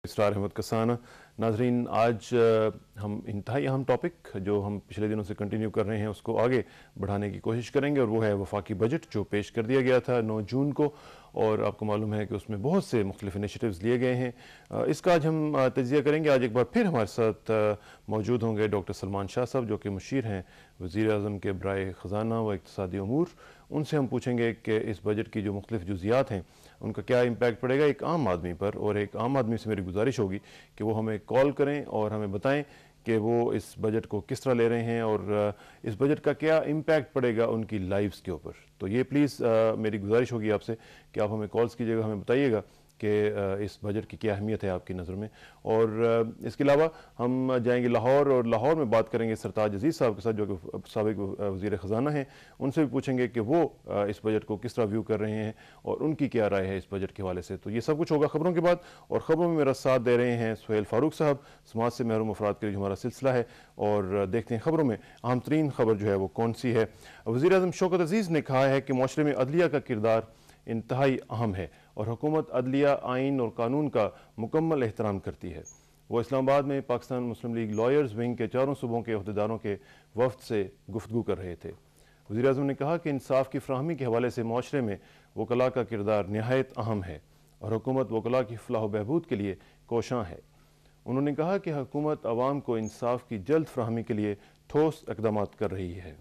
इसरार अहमद कसाना। नाजरीन, आज हम इंतहाई अहम टॉपिक जो हम पिछले दिनों से कंटिन्यू कर रहे हैं उसको आगे बढ़ाने की कोशिश करेंगे, और वो है वफाकी बजट जो पेश कर दिया गया था 9 जून को। और आपको मालूम है कि उसमें बहुत से मुख्तलिफ इनिशिएटिव्स लिए गए हैं। इसका आज हम तजिया करेंगे। आज एक बार फिर हमारे साथ मौजूद होंगे डॉक्टर सलमान शाह साहब, जो कि मुशीर हैं वज़ीर आज़म के बराए ख़जाना व इक़्तिसादी अमूर। उनसे हम पूछेंगे कि इस बजट की जो मुख्तलिफ जुज़ियात हैं उनका क्या इम्पैक्ट पड़ेगा एक आम आदमी पर। और एक आम आदमी से मेरी गुजारिश होगी कि वो हमें कॉल करें और हमें बताएं कि वो इस बजट को किस तरह ले रहे हैं और इस बजट का क्या इम्पैक्ट पड़ेगा उनकी लाइफ्स के ऊपर। तो ये प्लीज़ मेरी गुजारिश होगी आपसे कि आप हमें कॉल्स कीजिएगा, हमें बताइएगा कि इस बजट की क्या अहमियत है आपकी नज़र में। और इसके अलावा हम जाएंगे लाहौर, और लाहौर में बात करेंगे सरताज अजीज़ साहब के साथ, जो कि साबिक़ वज़ीर ख़जाना हैं। उनसे भी पूछेंगे कि वो इस बजट को किस तरह व्यू कर रहे हैं और उनकी क्या राय है इस बजट के हवाले से। तो ये सब कुछ होगा खबरों के बाद, और ख़बरों में मेरा साथ दे रहे हैं सुहेल फ़ारूक साहब, समाज से महरूम अफराद के लिए हमारा सिलसिला है। और देखते हैं खबरों में अहम तरीन खबर जो है वो कौन सी है। वज़ीर आज़म शौकत अज़ीज़ ने कहा है कि माशरे में अदलिया का किरदार इंतहाई अहम है और हुकूमत अदलिया, आइन और कानून का मुकम्मल एहतराम करती है। वो इस्लामाबाद में पाकिस्तान मुस्लिम लीग लॉयर्स विंग के 4 सूबों के अहदेदारों के वफ्द से गुफ्तगू कर रहे थे। वज़ीर आज़म ने कहा कि इंसाफ की फ्राहमी के हवाले से माशरे में वकला का किरदार नहायत अहम है और हुकूमत वकला की फलाह व बहबूद के लिए कोशां है। उन्होंने कहा कि हुकूमत आवाम को इंसाफ की जल्द फ्राहमी के लिए ठोस इक़दाम कर रही है।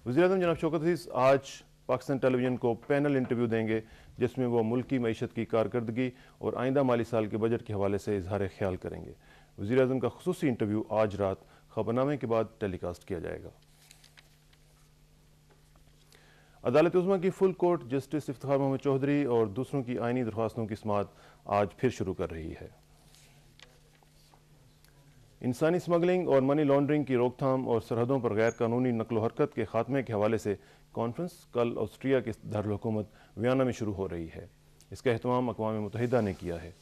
वज़ीर आज़म जनाब शौकत अज़ीज़ आज पाकिस्तान टेलीविज़न को पैनल इंटरव्यू देंगे, जिसमें वो मुल्की मईशत की कारकर्दगी और आइंदा माली साल के बजट के हवाले से इजहार ख्याल करेंगे। वज़ीर आज़म का खुसूसी इंटरव्यू आज रात खबरनामे के बाद टेलीकास्ट किया जाएगा। अदालत उज़्मा की full court justice Iftikhar Mohammad Chaudhry और दूसरों की आइनी दरख्वास्तों की समाअत आज फिर शुरू कर रही है। इंसानी स्मगलिंग और मनी लॉन्ड्रिंग की रोकथाम और सरहदों पर गैर कानूनी नकलो हरकत के खात्मे के हवाले से कॉन्फ्रेंस कल ऑस्ट्रिया के दारुल-हुकूमत वियना में शुरू हो रही है। इसका एहतमाम अक़वाम मुत्तहिदा ने किया है।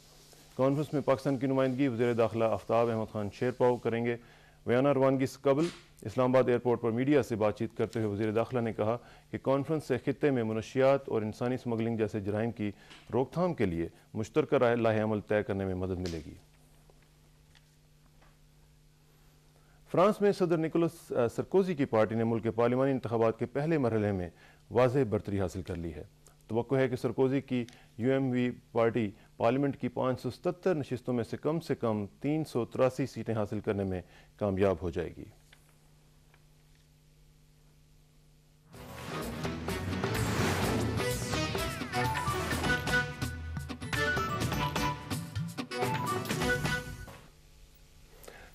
कॉन्फ्रेंस में पाकिस्तान की नुमाइंदगी वज़ीर दाखिला आफ्ताब अहमद खान शेरपाव करेंगे। वियना रवानगी से कबल इस्लामाबाद एयरपोर्ट पर मीडिया से बातचीत करते हुए वज़ीर दाखिला ने कहा कि कॉन्फ्रेंस से खित्ते में मुनशियात और इंसानी स्मगलिंग जैसे जराइम की रोकथाम के लिए मुश्तरका लाहे अमल तय करने में मदद मिलेगी। फ्रांस में सदर निकोलस सरकोजी की पार्टी ने मुल्क के पार्लिमानी इंतखाबात के पहले मरहले में वाज़ेह बरतरी हासिल कर ली है। तवक्को है कि सरकोजी की UMV पार्टी पार्लियामेंट की 577 नशिस्तों में से कम 383 सीटें हासिल करने में कामयाब हो जाएगी।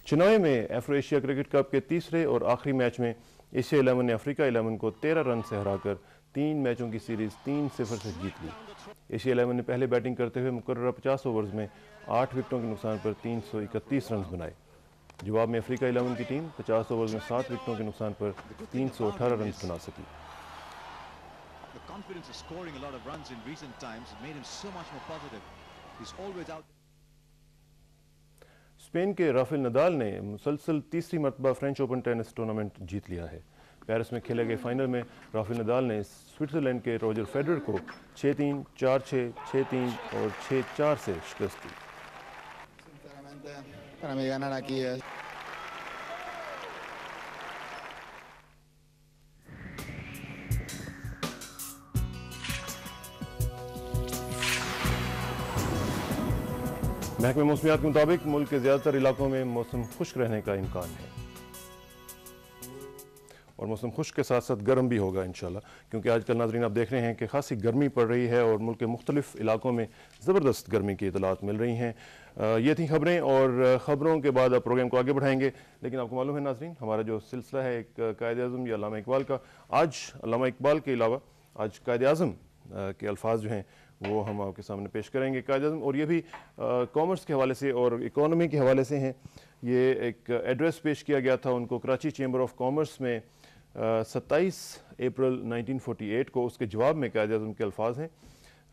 चेन्नई में एफ्रो एशिया क्रिकेट कप के तीसरे और आखिरी मैच में एशिया 11 ने अफ्रीका 11 को 13 रन से हराकर 3 मैचों की सीरीज 3-0 से जीत ली। एशिया 11 ने पहले बैटिंग करते हुए मुकर्ररा 50 ओवर्स में 8 विकेटों के नुकसान पर 331 रन बनाए। जवाब में अफ्रीका 11 की टीम 50 ओवर्स में 7 विकेटों के नुकसान पर 318 रन बना सकी। स्पेन के राफेल नदाल ने मुसलसल तीसरी मरतबा फ्रेंच ओपन टेनिस टूर्नामेंट जीत लिया है। पेरिस में खेले गए फाइनल में राफेल नदाल ने स्विट्जरलैंड के रोजर फेडरर को 6-3, 4-6, 6-3 और 6-4 से शिकस्त दी। महकमे मौसमियात के मुताबिक मुल्क के ज़्यादातर इलाकों में मौसम खुश्क रहने का इम्कान है, और मौसम खुश्क के साथ साथ गर्म भी होगा इंशाल्लाह, क्योंकि आजकल नाज़रीन आप देख रहे हैं कि खासी गर्मी पड़ रही है और मुल्क के मुख्तलिफ इलाकों में ज़बरदस्त गर्मी की इतलात मिल रही हैं। ये थी खबरें, और ख़बरों के बाद अब प्रोग्राम को आगे बढ़ाएंगे। लेकिन आपको मालूम है नाज़रीन, हमारा जो सिलसिला है एक कायद-ए-आज़म या अल्लामा इकबाल का, आज अल्लामा इकबाल के अलावा आज कायद-ए-आज़म के अल्फाज जो हैं वो हम आपके सामने पेश करेंगे। कायद-ए-आज़म, और ये भी कॉमर्स के हवाले से और इकोनॉमी के हवाले से हैं। ये एक एड्रेस पेश किया गया था उनको कराची चैम्बर ऑफ कॉमर्स में 27 अप्रैल 1948 को। उसके जवाब में कायद-ए-आज़म के अल्फाज हैं,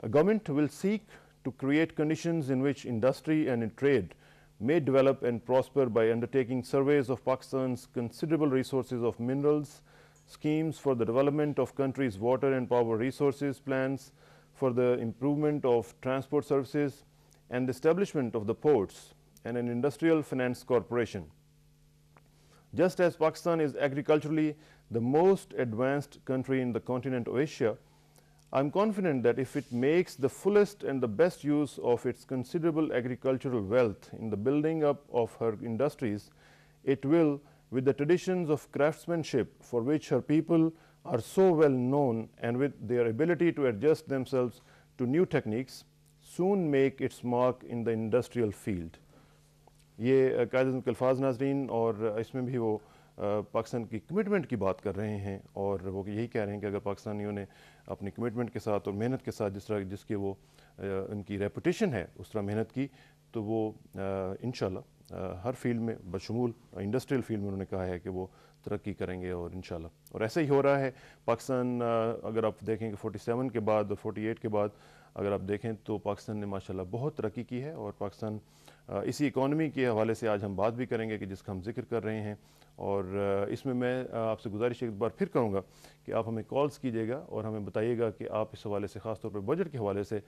government will seek to create conditions in which industry and trade may develop and prosper by undertaking surveys of Pakistan's considerable resources of minerals, schemes for the development of country's water and power resources, plans for the improvement of transport services, and the establishment of the ports and an industrial finance corporation. Just as Pakistan is agriculturally the most advanced country in the continent of Asia, I am confident that if it makes the fullest and the best use of its considerable agricultural wealth in the building up of her industries, it will, with the traditions of craftsmanship for which her people are so well known and with their ability to adjust themselves to new techniques, soon make its mark in the industrial field. ये कायदे के अल्फाज नाजरीन, और इसमें भी वो पाकिस्तान की कमिटमेंट की बात कर रहे हैं, और वो यही कह रहे हैं कि अगर पाकिस्तानियों ने अपनी कमिटमेंट के साथ और मेहनत के साथ जिस तरह जिसकी वो उनकी रेपुटेशन है उस तरह मेहनत की, तो वो इंशाल्लाह हर फील्ड में बशमूल इंडस्ट्रियल फील्ड में उन्होंने कहा है कि वो तरक्की करेंगे, और इंशाल्लाह और ऐसा ही हो रहा है। पाकिस्तान अगर आप देखें कि 47 के बाद और 48 के बाद अगर आप देखें तो पाकिस्तान ने माशाल्लाह बहुत तरक्की की है, और पाकिस्तान इसी इकॉनमी के हवाले से आज हम बात भी करेंगे कि जिसका हम जिक्र कर रहे हैं। और इसमें मैं आपसे गुजारिश एक बार फिर करूँगा कि आप हमें कॉल्स कीजिएगा और हमें बताइएगा कि आप इस हवाले से, ख़ास तौर पर बजट के हवाले से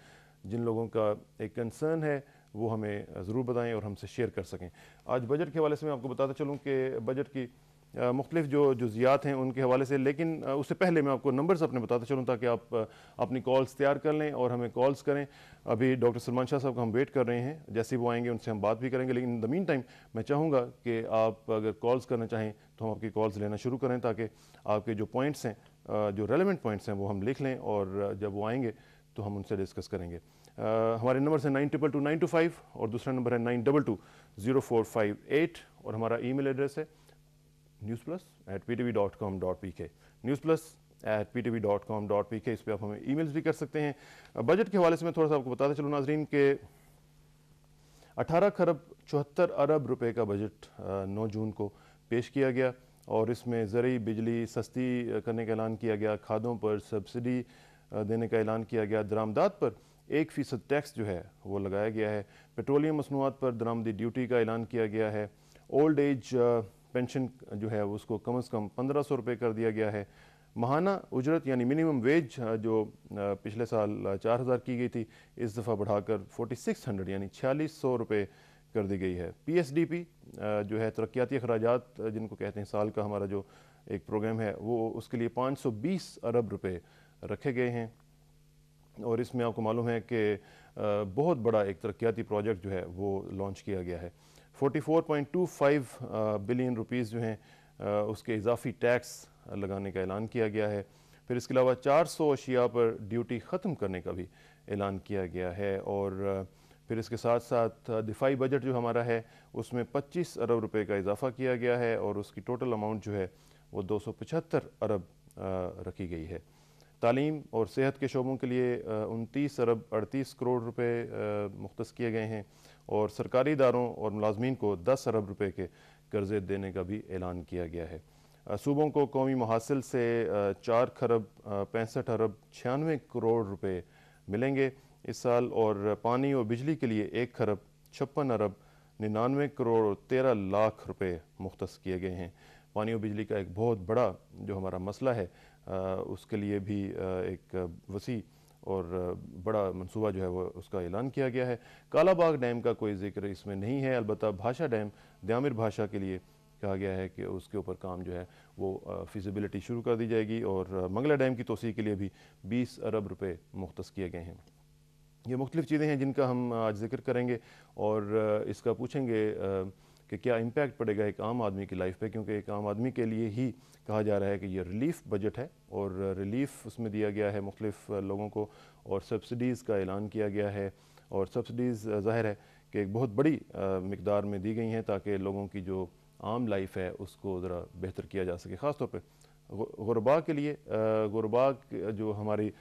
जिन लोगों का एक कंसर्न है वो हमें ज़रूर बताएं और हमसे शेयर कर सकें। आज बजट के हवाले से मैं आपको बताता चलूँ कि बजट की मुख्तलिफ जो जुज़ियात हैं उनके हवाले से, लेकिन उससे पहले मैं आपको नंबर्स अपने बताता चलूँ ताकि आप अपनी कॉल्स तैयार कर लें और हमें कॉल्स करें। अभी डॉक्टर सलमान शाह साहब का हम वेट कर रहे हैं, जैसे ही वो आएंगे उनसे हम बात भी करेंगे, लेकिन इन द मीन टाइम मैं चाहूँगा कि आप अगर कॉल्स करना चाहें तो हम आपकी कॉल्स लेना शुरू करें ताकि आपके जो पॉइंट्स हैं, जो रेलेवेंट पॉइंट्स हैं वो हम लिख लें, और जब वो आएंगे तो हम उनसे डिस्कस करेंगे। हमारे नंबर है 922925 और दूसरा नंबर है 922045 और हमारा ईमेल एड्रेस है newsplus@ptv.com.pk newsplus@ptv.com.pk। इस पर आप हमें ईमेल्स भी कर सकते हैं। बजट के हवाले से मैं थोड़ा सा आपको बताता चलूँ नाजरीन के 18 खरब 74 अरब रुपए का बजट 9 जून को पेश किया गया, और इसमें ज़रूरी बिजली सस्ती करने का ऐलान किया गया, खादों पर सब्सिडी देने का ऐलान किया गया, दरामदात पर 1% टैक्स जो है वो लगाया गया है, पेट्रोलियम मसनूआत पर दरामदी ड्यूटी का ऐलान किया गया है, ओल्ड एज पेंशन जो है उसको कम से कम 1500 रुपये कर दिया गया है, माहाना उजरत यानी मिनिमम वेज जो पिछले साल 4000 की गई थी इस दफ़ा बढ़ाकर 4600 यानी 4600 रुपये कर दी गई है। PSDP जो है तरक्याती अखराजात जिनको कहते हैं, साल का हमारा जो एक प्रोग्राम है वो उसके लिए 520 अरब रुपये रखे गए हैं, और इसमें आपको मालूम है कि बहुत बड़ा एक तरक्याती प्रोजेक्ट जो है वो लॉन्च किया गया है। 44.25 बिलियन रुपीज़ जो हैं उसके इजाफी टैक्स लगाने का ऐलान किया गया है। फिर इसके अलावा 400 अशिया पर ड्यूटी ख़त्म करने का भी ऐलान किया गया है, और फिर इसके साथ साथ दिफाई बजट जो हमारा है उसमें 25 अरब रुपए का इजाफा किया गया है, और उसकी टोटल अमाउंट जो है वो 275 अरब रखी गई है। तालीम और सेहत के शोबों के लिए 29 अरब 38 करोड़ रुपए मुख्तस किए गए हैं, और सरकारी इदारों और मुलाजमीन को 10 अरब रुपए के कर्जे देने का भी ऐलान किया गया है। सूबों को कौमी मुहासिल से 4 खरब 65 अरब 96 करोड़ रुपए मिलेंगे इस साल, और पानी और बिजली के लिए 1 खरब 56 अरब 99 करोड़ और 13 लाख रुपए मुख्तस किए गए हैं। पानी और बिजली का एक बहुत बड़ा जो हमारा मसला है उसके लिए भी एक वसी और बड़ा मंसूबा जो है वो उसका ऐलान किया गया है। कालाबाग डैम का कोई जिक्र इसमें नहीं है, अलबत्ता भाषा डैम द्यामिर भाषा के लिए कहा गया है कि उसके ऊपर काम जो है वो फिजिबिलिटी शुरू कर दी जाएगी, और मंगला डैम की तोसी के लिए भी 20 अरब रुपए मुख्तस किए गए हैं। ये मुख्तलिफ चीज़ें हैं जिनका हम आज जिक्र करेंगे, और इसका पूछेंगे कि क्या इम्पैक्ट पड़ेगा एक आम आदमी की लाइफ पे, क्योंकि एक आम आदमी के लिए ही कहा जा रहा है कि ये रिलीफ बजट है, और रिलीफ उसमें दिया गया है मुख्तलिफ लोगों को, और सब्सिडीज़ का ऐलान किया गया है, और सब्सिडीज़ ज़ाहिर है कि एक बहुत बड़ी मिकदार में दी गई हैं ताकि लोगों की जो आम लाइफ है उसको ज़रा बेहतर किया जा सके। ख़ास तौर पर गुरबा के लिए, गुरबा जो हमारी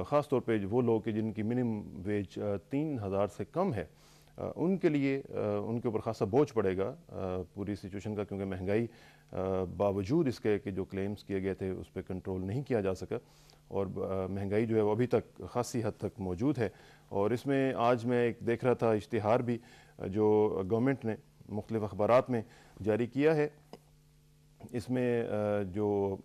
ख़ास तौर पे वो लोग कि जिनकी मिनिमम वेज 3000 से कम है, उनके लिए उनके ऊपर ख़ासा बोझ पड़ेगा पूरी सिचुएशन का, क्योंकि महंगाई बावजूद इसके कि जो क्लेम्स किए गए थे उस पर कंट्रोल नहीं किया जा सका, और महंगाई जो है वो अभी तक ख़ासी हद तक मौजूद है। और इसमें आज मैं एक देख रहा था इश्तिहार भी जो गवर्नमेंट ने मुख्तलिफ़ अखबारात में जारी किया है, इसमें जो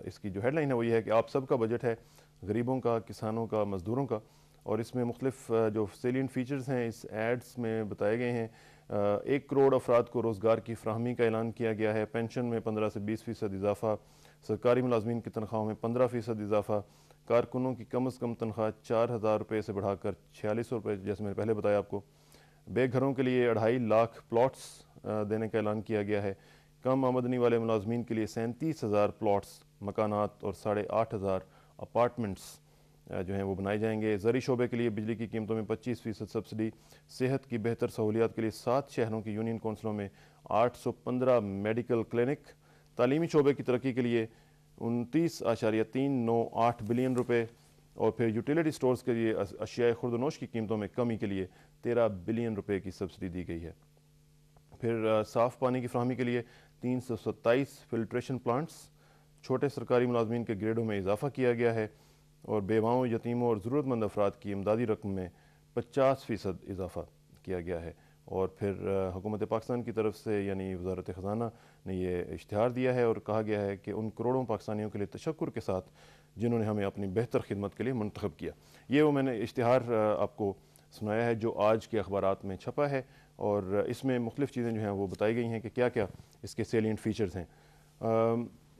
इसकी जो हेडलाइन है वो ये है कि आप सबका बजट है, गरीबों का, किसानों का, मज़दूरों का, और इसमें मुख्तलिफ जो सेलियंट फीचर्स हैं इस एड्स में बताए गए हैं। 1 करोड़ अफराद को रोज़गार की फ्राहमी का ऐलान किया गया है। पेंशन में 15 से 20% इजाफा, सरकारी मुलाजमीन की तनख्वाहों में 15% इजाफा, कारकुनों की कम अज़ कम तनख्वाह 4,000 रुपये से बढ़ाकर 4600 रुपये जैसे मैंने पहले बताया आपको। बेघरों के लिए 2.5 लाख प्लॉट्स देने का ऐलान किया गया है। कम आमदनी वाले मुलाजमीन के लिए 37,000 प्लॉट्स, मकानात और 8,500 अपार्टमेंट्स जो हैं वो बनाए जाएंगे। ज़री शोबे के लिए बिजली की कीमतों में 25% सब्सिडी, सेहत की बेहतर सहूलियात के लिए 7 शहरों की यूनियन कौंसलों में 815 मेडिकल क्लिनिक, तालीमी शोबे की तरक्की के लिए 29.398 बिलियन रुपये और फिर यूटिलिटी स्टोर्स के लिए अशिया खुर्दनोश की कीमतों में कमी के लिए 13 बिलियन रुपये की सब्सिडी दी गई है। फिर साफ़ पानी की फ्राहमी के लिए 327 फिल्ट्रेशन प्लांट्स, छोटे सरकारी मुलाजमीन के ग्रेडों में इजाफा किया गया है और बेवाओं, यतीमों और ज़रूरतमंद अफराद की इमदादी रकम में 50% इजाफा किया गया है। और फिर हुकूमत पाकिस्तान की तरफ से यानी वज़ारत ख़ज़ाना ने ये इश्तिहार दिया है और कहा गया है कि उन करोड़ों पाकिस्तानियों के लिए तशक्कुर के साथ जिन्होंने हमें अपनी बेहतर खिदमत के लिए मुंतखब किया। ये वो मैंने इश्तिहार आपको सुनाया है जो आज के अखबारात में छपा है और इसमें मुख्तलिफ़ चीज़ें जो हैं वो बताई गई हैं कि क्या क्या इसके सेलिएंट फ़ीचर्स हैं।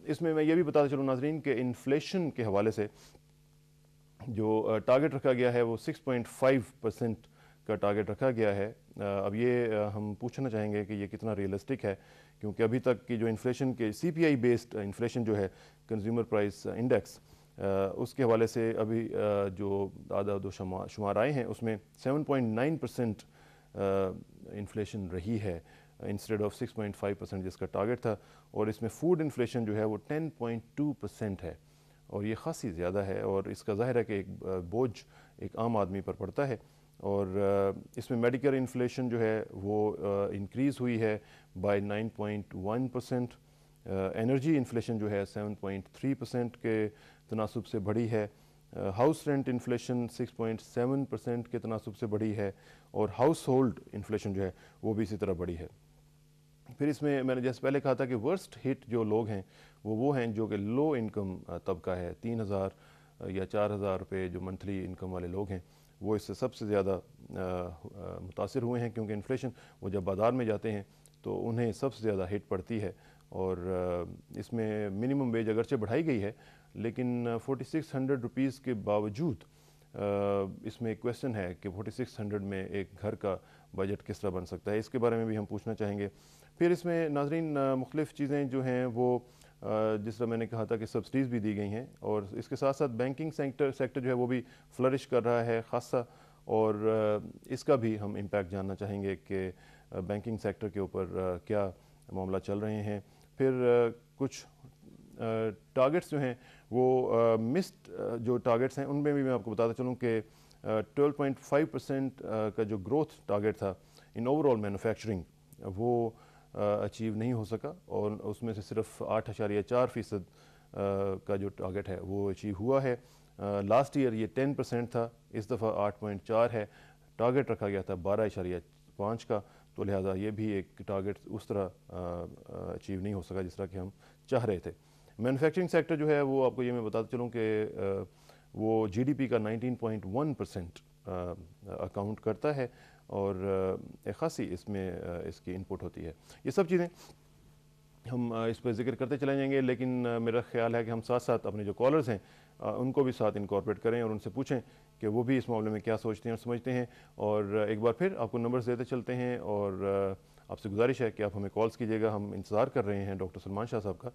इसमें मैं ये भी बताता चलूँ नाज़रीन के इन्फ्लेशन के हवाले से जो टारगेट रखा गया है वो 6.5% का टारगेट रखा गया है। अब ये हम पूछना चाहेंगे कि ये कितना रियलिस्टिक है, क्योंकि अभी तक की जो इन्फ्लेशन के CPI बेस्ड इन्फ्लेशन जो है कंज्यूमर प्राइस इंडेक्स, उसके हवाले से अभी जो आधा दो शुमार आए हैं उसमें 7.9% इन्फ्लेशन रही है इंस्टेड ऑफ 6.5% जिसका टारगेट था। और इसमें फूड इन्फ्लेशन जो है वो 10.2% है और ये ख़ासी ज़्यादा है और इसका ज़ाहिर है कि एक बोझ एक आम आदमी पर पड़ता है। और इसमें मेडिकल इन्फ्लेशन जो है वो इंक्रीज़ हुई है बाय 9.1%। एनर्जी इन्फ्लेशन जो है 7.3% के तनासुब से बढ़ी है। हाउस रेंट इन्फ्लेशन 6.7% के तनासुब से बढ़ी है और हाउस होल्ड इन्फ्लेशन जो है वो भी इसी तरह बढ़ी है। फिर इसमें मैंने जैसे पहले कहा था कि वर्स्ट हिट जो लोग हैं वो हैं जो कि लो इनकम तबका है। 3,000 या 4,000 रुपये जो मंथली इनकम वाले लोग हैं वो इससे सबसे ज़्यादा मुतासिर हुए हैं, क्योंकि इन्फ्लेशन वो जब बाज़ार में जाते हैं तो उन्हें सबसे ज़्यादा हिट पड़ती है। और इसमें मिनिमम वेज अगरचे बढ़ाई गई है लेकिन 4600 रुपीज़ के बावजूद इसमें एक क्वेश्चन है कि 4600 में एक घर का बजट किस तरह बन सकता है, इसके बारे में भी हम पूछना चाहेंगे। फिर इसमें नाज़रीन मुख्तलिफ़ चीज़ें जो हैं वो जिस तरह मैंने कहा था कि सब्सिडीज़ भी दी गई हैं और इसके साथ साथ बैंकिंग सेक्टर जो है वो भी फ्लरिश कर रहा है ख़ासा, और इसका भी हम इम्पैक्ट जानना चाहेंगे कि बैंकिंग सेक्टर के ऊपर क्या मामला चल रहे हैं। फिर कुछ टारगेट्स जो हैं वो मिस्ड जो टारगेट्स हैं उनमें भी मैं आपको बताता चलूँ कि 12.5% का जो ग्रोथ टारगेट था इन ओवरऑल मैन्युफैक्चरिंग वो अचीव नहीं हो सका और उसमें से सिर्फ 8.4% का जो टारगेट है वो अचीव हुआ है। लास्ट ईयर ये 10% था, इस दफ़ा 8.4 है। टारगेट रखा गया था 12.5 का, तो लिहाजा ये भी एक टारगेट उस तरह अचीव नहीं हो सका जिस तरह कि हम चाह रहे थे। मैन्युफैक्चरिंग सेक्टर जो है वो आपको ये मैं बताता चलूँ कि वो GDP का 19.1% अकाउंट करता है और एक ख़ासी इसमें इसकी इनपुट होती है। ये सब चीज़ें हम इस पर ज़िक्र करते चले जाएंगे, लेकिन मेरा ख्याल है कि हम साथ साथ अपने जो कॉलर्स हैं उनको भी साथ इनकॉर्पोरेट करें और उनसे पूछें कि वो भी इस मामले में क्या सोचते हैं और समझते हैं। और एक बार फिर आपको नंबर्स देते चलते हैं और आपसे गुजारिश है कि आप हमें कॉल्स कीजिएगा। हम इंतज़ार कर रहे हैं डॉक्टर सलमान शाह साहब का,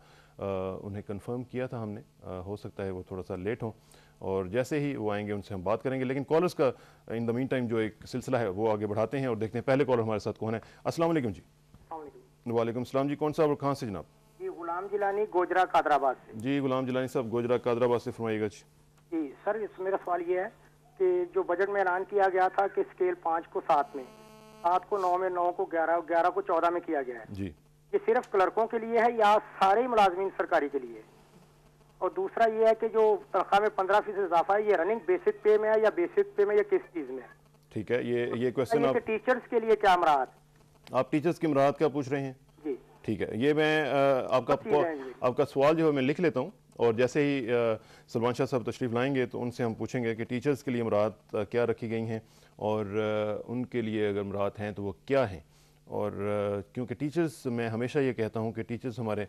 उन्हें कंफर्म किया था हमने, हो सकता है वो थोड़ा सा लेट हों और जैसे ही वो आएंगे उनसे हम बात करेंगे। लेकिन कॉलर्स का इन द मीन टाइम जो एक सिलसिला है वो आगे बढ़ाते हैं और देखते हैं पहले कॉलर हमारे साथ कौन है। अस्सलाम वालेकुम जी। वालेकुम सलाम जी, कौन सा और कहाँ से जनाब? जी गुलाम जिलानी गोजरा कादराबाद से। जी गुलाम जिलानी साहब गोजरा कादराबाद से फरमाइएगा जी। सर मेरा सवाल ये है कि जो बजट में ऐलान किया गया था कि स्केल 5 को 7 में, 7 को 9 में, 9 को 11, 11 को 14 में किया गया है जी, ये सिर्फ क्लर्कों के लिए है या सारे मुलाजमीन सरकारी के लिए? और दूसरा ये है कि जो तनख्वाह में 15% इजाफा है ये रनिंग बेसिक पे में है या बेसिक पे में या किस चीज में? ठीक है, ये क्वेश्चन आप टीचर्स के लिए क्या मराहत, आप टीचर्स की मराहत क्या पूछ रहे हैं? जी ठीक है, ये मैं आपका सवाल जो है मैं लिख लेता हूँ और जैसे ही सलमान शाह साहब तशरीफ़ लाएंगे तो उनसे हम पूछेंगे कि टीचर्स के लिए मुराद क्या रखी गई हैं और उनके लिए अगर मुराद हैं तो वो क्या हैं। और क्योंकि टीचर्स, मैं हमेशा ये कहता हूँ कि टीचर्स हमारे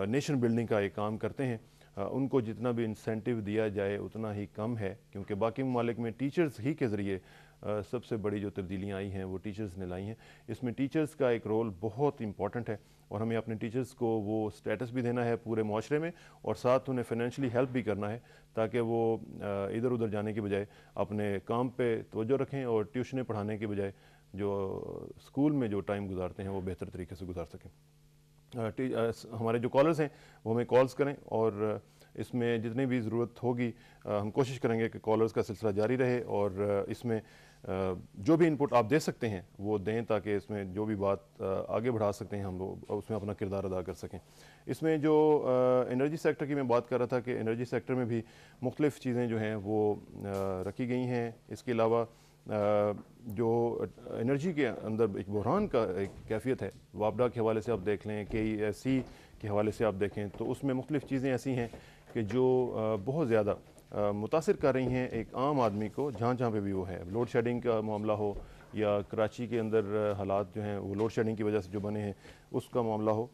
नेशन बिल्डिंग का एक काम करते हैं। उनको जितना भी इंसेंटिव दिया जाए उतना ही कम है, क्योंकि बाकी ममालिक में टीचर्स ही के ज़रिए सबसे बड़ी जो तब्दीलियाँ आई हैं वो टीचर्स ने लाई हैं। इसमें टीचर्स का एक रोल बहुत इंपॉर्टेंट है और हमें अपने टीचर्स को वो स्टेटस भी देना है पूरे माशरे में और साथ उन्हें फाइनेंशियली हेल्प भी करना है ताकि वो इधर उधर जाने के बजाय अपने काम पे तवज्जो रखें और ट्यूशनें पढ़ाने के बजाय जो स्कूल में जो टाइम गुजारते हैं वो बेहतर तरीके से गुजार सकें। हमारे जो कॉलर्स हैं वो हमें कॉल्स करें और इसमें जितनी भी ज़रूरत होगी हम कोशिश करेंगे कि कॉलर्स का सिलसिला जारी रहे और इसमें जो भी इनपुट आप दे सकते हैं वो दें ताकि इसमें जो भी बात आगे बढ़ा सकते हैं हम लोग उसमें अपना किरदार अदा कर सकें। इसमें जो एनर्जी सेक्टर की मैं बात कर रहा था कि एनर्जी सेक्टर में भी मुख्तलिफ़ चीज़ें जो हैं वो रखी गई हैं। इसके अलावा जो एनर्जी के अंदर एक बहरान का एक कैफियत है, वापडा के हवाले से आप देख लें, KESC के हवाले से आप देखें तो उसमें मुख्तलिफ़ चीज़ें ऐसी हैं कि जो बहुत ज़्यादा मुतासिर कर रही हैं एक आम आदमी को जहाँ जहाँ पे भी वो है। लोड शेडिंग का मामला हो या कराची के अंदर हालात जो हैं वो लोड शेडिंग की वजह से जो बने हैं उसका मामला हो,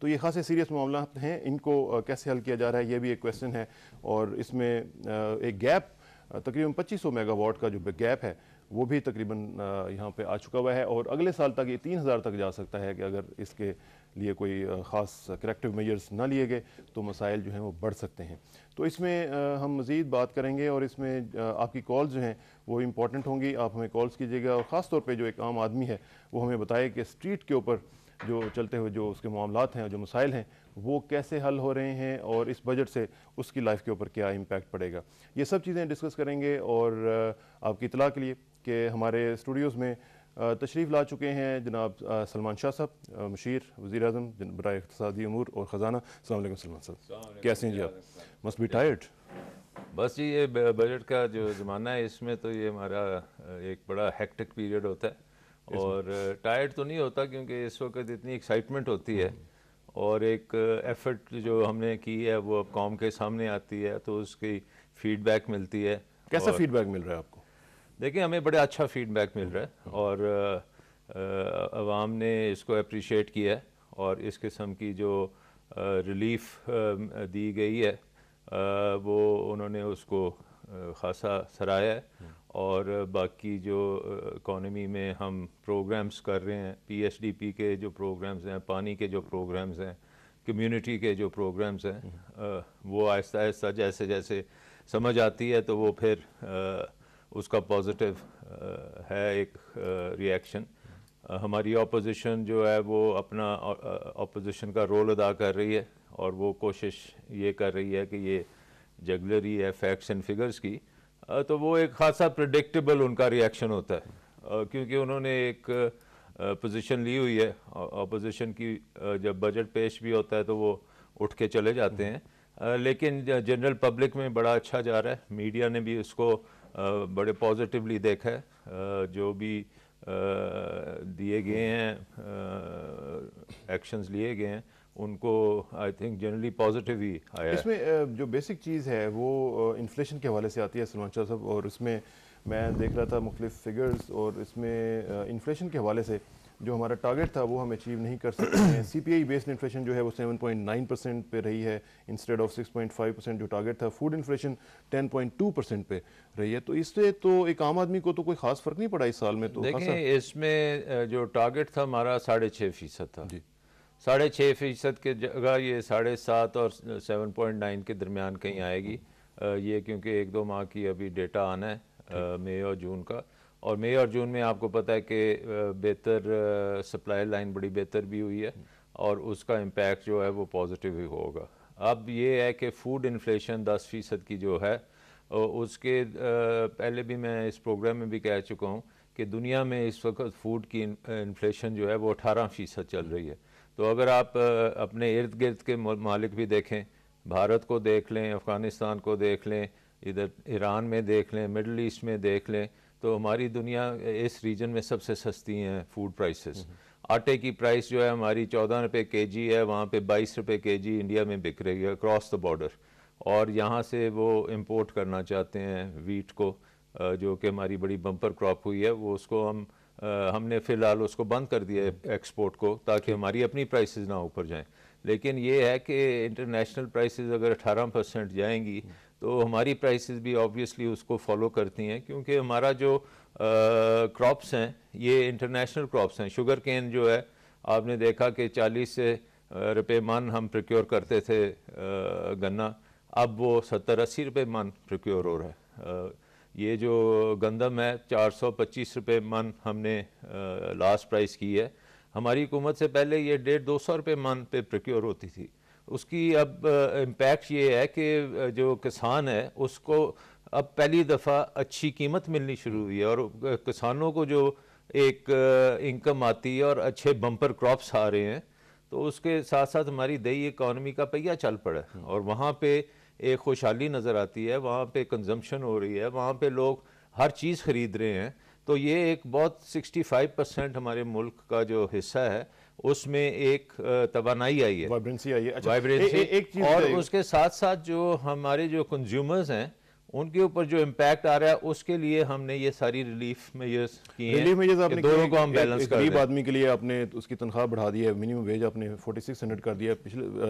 तो ये खासे सीरियस मामला हैं। इनको कैसे हल किया जा रहा है ये भी एक क्वेश्चन है। और इसमें एक गैप तकरीबन 2500 मेगावाट का जो गैप है वो भी तकरीबन यहाँ पे आ चुका हुआ है और अगले साल तक ये 3000 तक जा सकता है कि अगर इसके लिए कोई ख़ास करेक्टिव मेजर्स ना लिए गए तो मसाइल जो हैं वो बढ़ सकते हैं। तो इसमें हम मज़ीद बात करेंगे और इसमें आपकी कॉल्स जो हैं वो इम्पॉर्टेंट होंगी। आप हमें कॉल्स कीजिएगा और ख़ास तौर पे जो एक आम आदमी है वो हमें बताए कि स्ट्रीट के ऊपर जो चलते हुए जो उसके मामलात हैं, जो मसाइल हैं वो कैसे हल हो रहे हैं और इस बजट से उसकी लाइफ के ऊपर क्या इम्पैक्ट पड़ेगा। ये सब चीज़ें डिस्कस करेंगे। और आपकी इतला के लिए कि हमारे स्टूडियोज़ में तशरीफ़ ला चुके हैं जनाब सलमान शाह साहब, मुशीर वज़ीर आज़म बराए इक़्तिसादी उमूर और ख़जाना। अस्सलाम वालेकुम सलमान साहब, कैसे हैं जी आप? Must be tired. बस जी, ये बजट का जो ज़माना है इसमें तो ये हमारा एक बड़ा हेक्टिक पीरियड होता है और टायर्ड तो नहीं होता क्योंकि इस वक्त इतनी एक्साइटमेंट होती है और एक एफर्ट जो हमने की है वो अब कौम के सामने आती है तो उसकी फीडबैक मिलती है। कैसा फीडबैक मिल रहा है आपको? देखिए, हमें बड़ा अच्छा फीडबैक मिल रहा है और अवाम ने इसको अप्रिशिएट किया है और इस किस्म की जो रिलीफ दी गई है वो उन्होंने उसको ख़ासा सराहा है। और बाकी जो इकॉनमी में हम प्रोग्राम्स कर रहे हैं, PSDP के जो प्रोग्राम्स हैं, पानी के जो प्रोग्राम्स हैं, कम्युनिटी के जो प्रोग्राम्स हैं, वो आहिस्ता आहिस्ता जैसे जैसे समझ आती है तो वो फिर उसका पॉजिटिव है एक रिएक्शन। हमारी अपोजिशन जो है वो अपना अपोजिशन का रोल अदा कर रही है और वो कोशिश ये कर रही है कि ये जगलरी है फैक्ट्स एंड फिगर्स की, तो वो एक खासा प्रेडिक्टेबल उनका रिएक्शन होता है क्योंकि उन्होंने एक पोजीशन ली हुई है। अपोजिशन की जब बजट पेश भी होता है तो वो उठ के चले जाते हैं, लेकिन जनरल पब्लिक में बड़ा अच्छा जा रहा है। मीडिया ने भी उसको बड़े पॉजिटिवली देखा है। जो भी दिए गए हैं एक्शंस लिए गए हैं उनको आई थिंक जनरली पॉजिटिव ही आया। इसमें जो बेसिक चीज़ है वो इन्फ्लेशन के हवाले से आती है सलमान शाह साहब, और इसमें मैं देख रहा था मुख्तलिफ फिगर्स और इसमें इन्फ्लेशन के हवाले से जो हमारा टारगेट था वो हम अचीव नहीं कर सकते हैं। CPI बेस्ड इन्फ्लेशन जो है वो 7.9% पे रही है इंस्टेड ऑफ 6.5% जो टारगेट था। फूड इन्फ्लेशन 10.2% पे रही है। तो इससे तो एक आम आदमी को तो कोई ख़ास फ़र्क नहीं पड़ा इस साल में। तो देखें, इसमें जो टारगेट था हमारा 6.5% था जी। 6.5% के जगह ये 7.5 और 7.9 के दरमियान कहीं आएगी। ये क्योंकि 1-2 माह की अभी डेटा आना है मई और जून का, और मई और जून में आपको पता है कि बेहतर सप्लाई लाइन बड़ी बेहतर भी हुई है और उसका इम्पैक्ट जो है वो पॉजिटिव ही होगा। अब ये है कि फूड इन्फ्लेशन 10% की जो है उसके पहले भी मैं इस प्रोग्राम में भी कह चुका हूँ कि दुनिया में इस वक्त फूड की इन्फ्लेशन जो है वो 18% चल रही है। तो अगर आप अपने इर्द गिर्द के मालिक भी देखें, भारत को देख लें, अफ़गानिस्तान को देख लें, इधर ईरान में देख लें, मिडल ईस्ट में देख लें, तो हमारी दुनिया इस रीजन में सबसे सस्ती हैं फूड प्राइसेस। आटे की प्राइस जो है हमारी 14 रुपये केजी है, वहाँ पे 22 रुपये केजी इंडिया में बिक रही है क्रॉस द बॉर्डर, और यहाँ से वो इंपोर्ट करना चाहते हैं वीट को, जो कि हमारी बड़ी बम्पर क्रॉप हुई है, वो उसको हमने फ़िलहाल उसको बंद कर दिया है एक्सपोर्ट को, ताकि हमारी अपनी प्राइसेस ना ऊपर जाएं। लेकिन ये है कि इंटरनेशनल प्राइसेस अगर 18% जाएंगी तो हमारी प्राइसेस भी ऑब्वियसली उसको फॉलो करती हैं, क्योंकि हमारा जो क्रॉप्स हैं ये इंटरनेशनल क्रॉप्स हैं। शुगर केन जो है आपने देखा कि 40 रुपये मन हम प्रोक्योर करते थे गन्ना, अब वो 70-80 रुपये मन प्रोक्योर हो रहा है। ये जो गंदम है 425 रुपये मन हमने लास्ट प्राइस की है। हमारी हुकूमत से पहले ये 150-200 रुपये मन पे प्रोक्योर होती थी। उसकी अब इम्पैक्ट ये है कि जो किसान है उसको अब पहली दफ़ा अच्छी कीमत मिलनी शुरू हुई है, और किसानों को जो एक इनकम आती है और अच्छे बम्पर क्रॉप्स आ रहे हैं, तो उसके साथ साथ हमारी देही इकॉनमी का पहिया चल पड़ा है, और वहाँ पे एक खुशहाली नज़र आती है, वहाँ पे कंजम्पशन हो रही है, वहाँ पे लोग हर चीज़ ख़रीद रहे हैं। तो ये एक बहुत 65% हमारे मुल्क का जो हिस्सा है उसमें एक तवानाई आई है, वाइब्रेंसी आई है। अच्छा, वाइब्रेंसी, और उसके साथ साथ जो हमारे जो कंज्यूमर्स हैं उनके ऊपर जो इम्पैक्ट आ रहा है, उसके लिए हमने ये सारी रिलीफ मेजर्स किए हैं। रिलीफ मेजर्स आपने दोनों को हम बैलेंस कर गरीब आदमी के लिए आपने उसकी तनख्वाह बढ़ा दी है, मिनिमम वेज आपने 4600 कर दिया।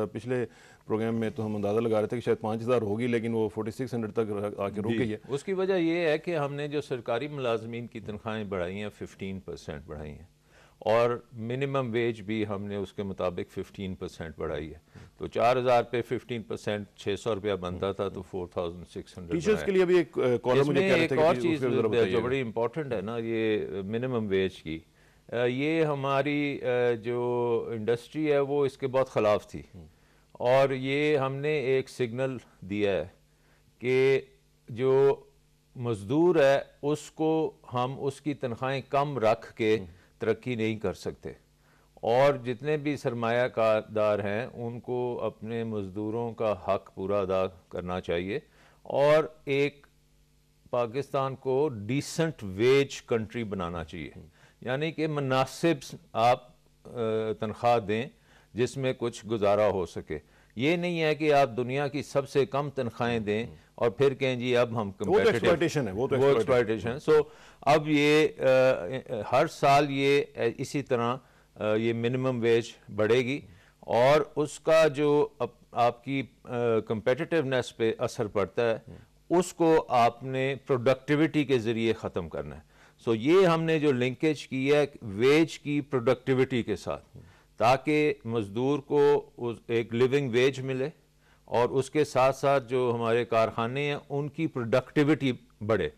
पिछले प्रोग्राम में तो हम अंदाज़ा लगा रहे थे कि शायद 5000 होगी, लेकिन वो 4600 तक आके रुक गई है। उसकी वजह ये है कि हमने जो सरकारी मुलाजमीन की तनख्वाहें बढ़ाई हैं 15% बढ़ाई हैं, और मिनिमम वेज भी हमने उसके मुताबिक 15% बढ़ाई है। तो 4000 पे 15% 600 रुपया बनता था, तो 4600। टीचर्स के लिए भी एक कॉलम मुझे कह रहे थे एक और चीज़ जो बड़ी इंपॉर्टेंट है ना, ये मिनिमम वेज की, ये हमारी जो इंडस्ट्री है वो इसके बहुत ख़िलाफ़ थी, और ये हमने एक सिग्नल दिया है कि जो मज़दूर है उसको हम उसकी तनख्वाहें कम रख के तरक्की नहीं कर सकते, और जितने भी सरमायादार हैं उनको अपने मज़दूरों का हक पूरा अदा करना चाहिए, और एक पाकिस्तान को डिसेंट वेज कंट्री बनाना चाहिए, यानी कि मुनासिब आप तनख्वाह दें जिसमें कुछ गुजारा हो सके। ये नहीं है कि आप दुनिया की सबसे कम तनख्वाहें दें और फिर कहें जी अब हम एक्सप्लॉयटेशन है, वो एक्सप्लॉयटेशन। सो अब ये हर साल ये इसी तरह ये मिनिमम वेज बढ़ेगी, और उसका जो आपकी कंपेटिटिवनेस पे असर पड़ता है उसको आपने प्रोडक्टिविटी के ज़रिए ख़त्म करना है। सो ये हमने जो लिंकेज की है वेज की प्रोडक्टिविटी के साथ, ताकि मज़दूर को एक लिविंग वेज मिले, और उसके साथ साथ जो हमारे कारखाने हैं उनकी प्रोडक्टिविटी बढ़े।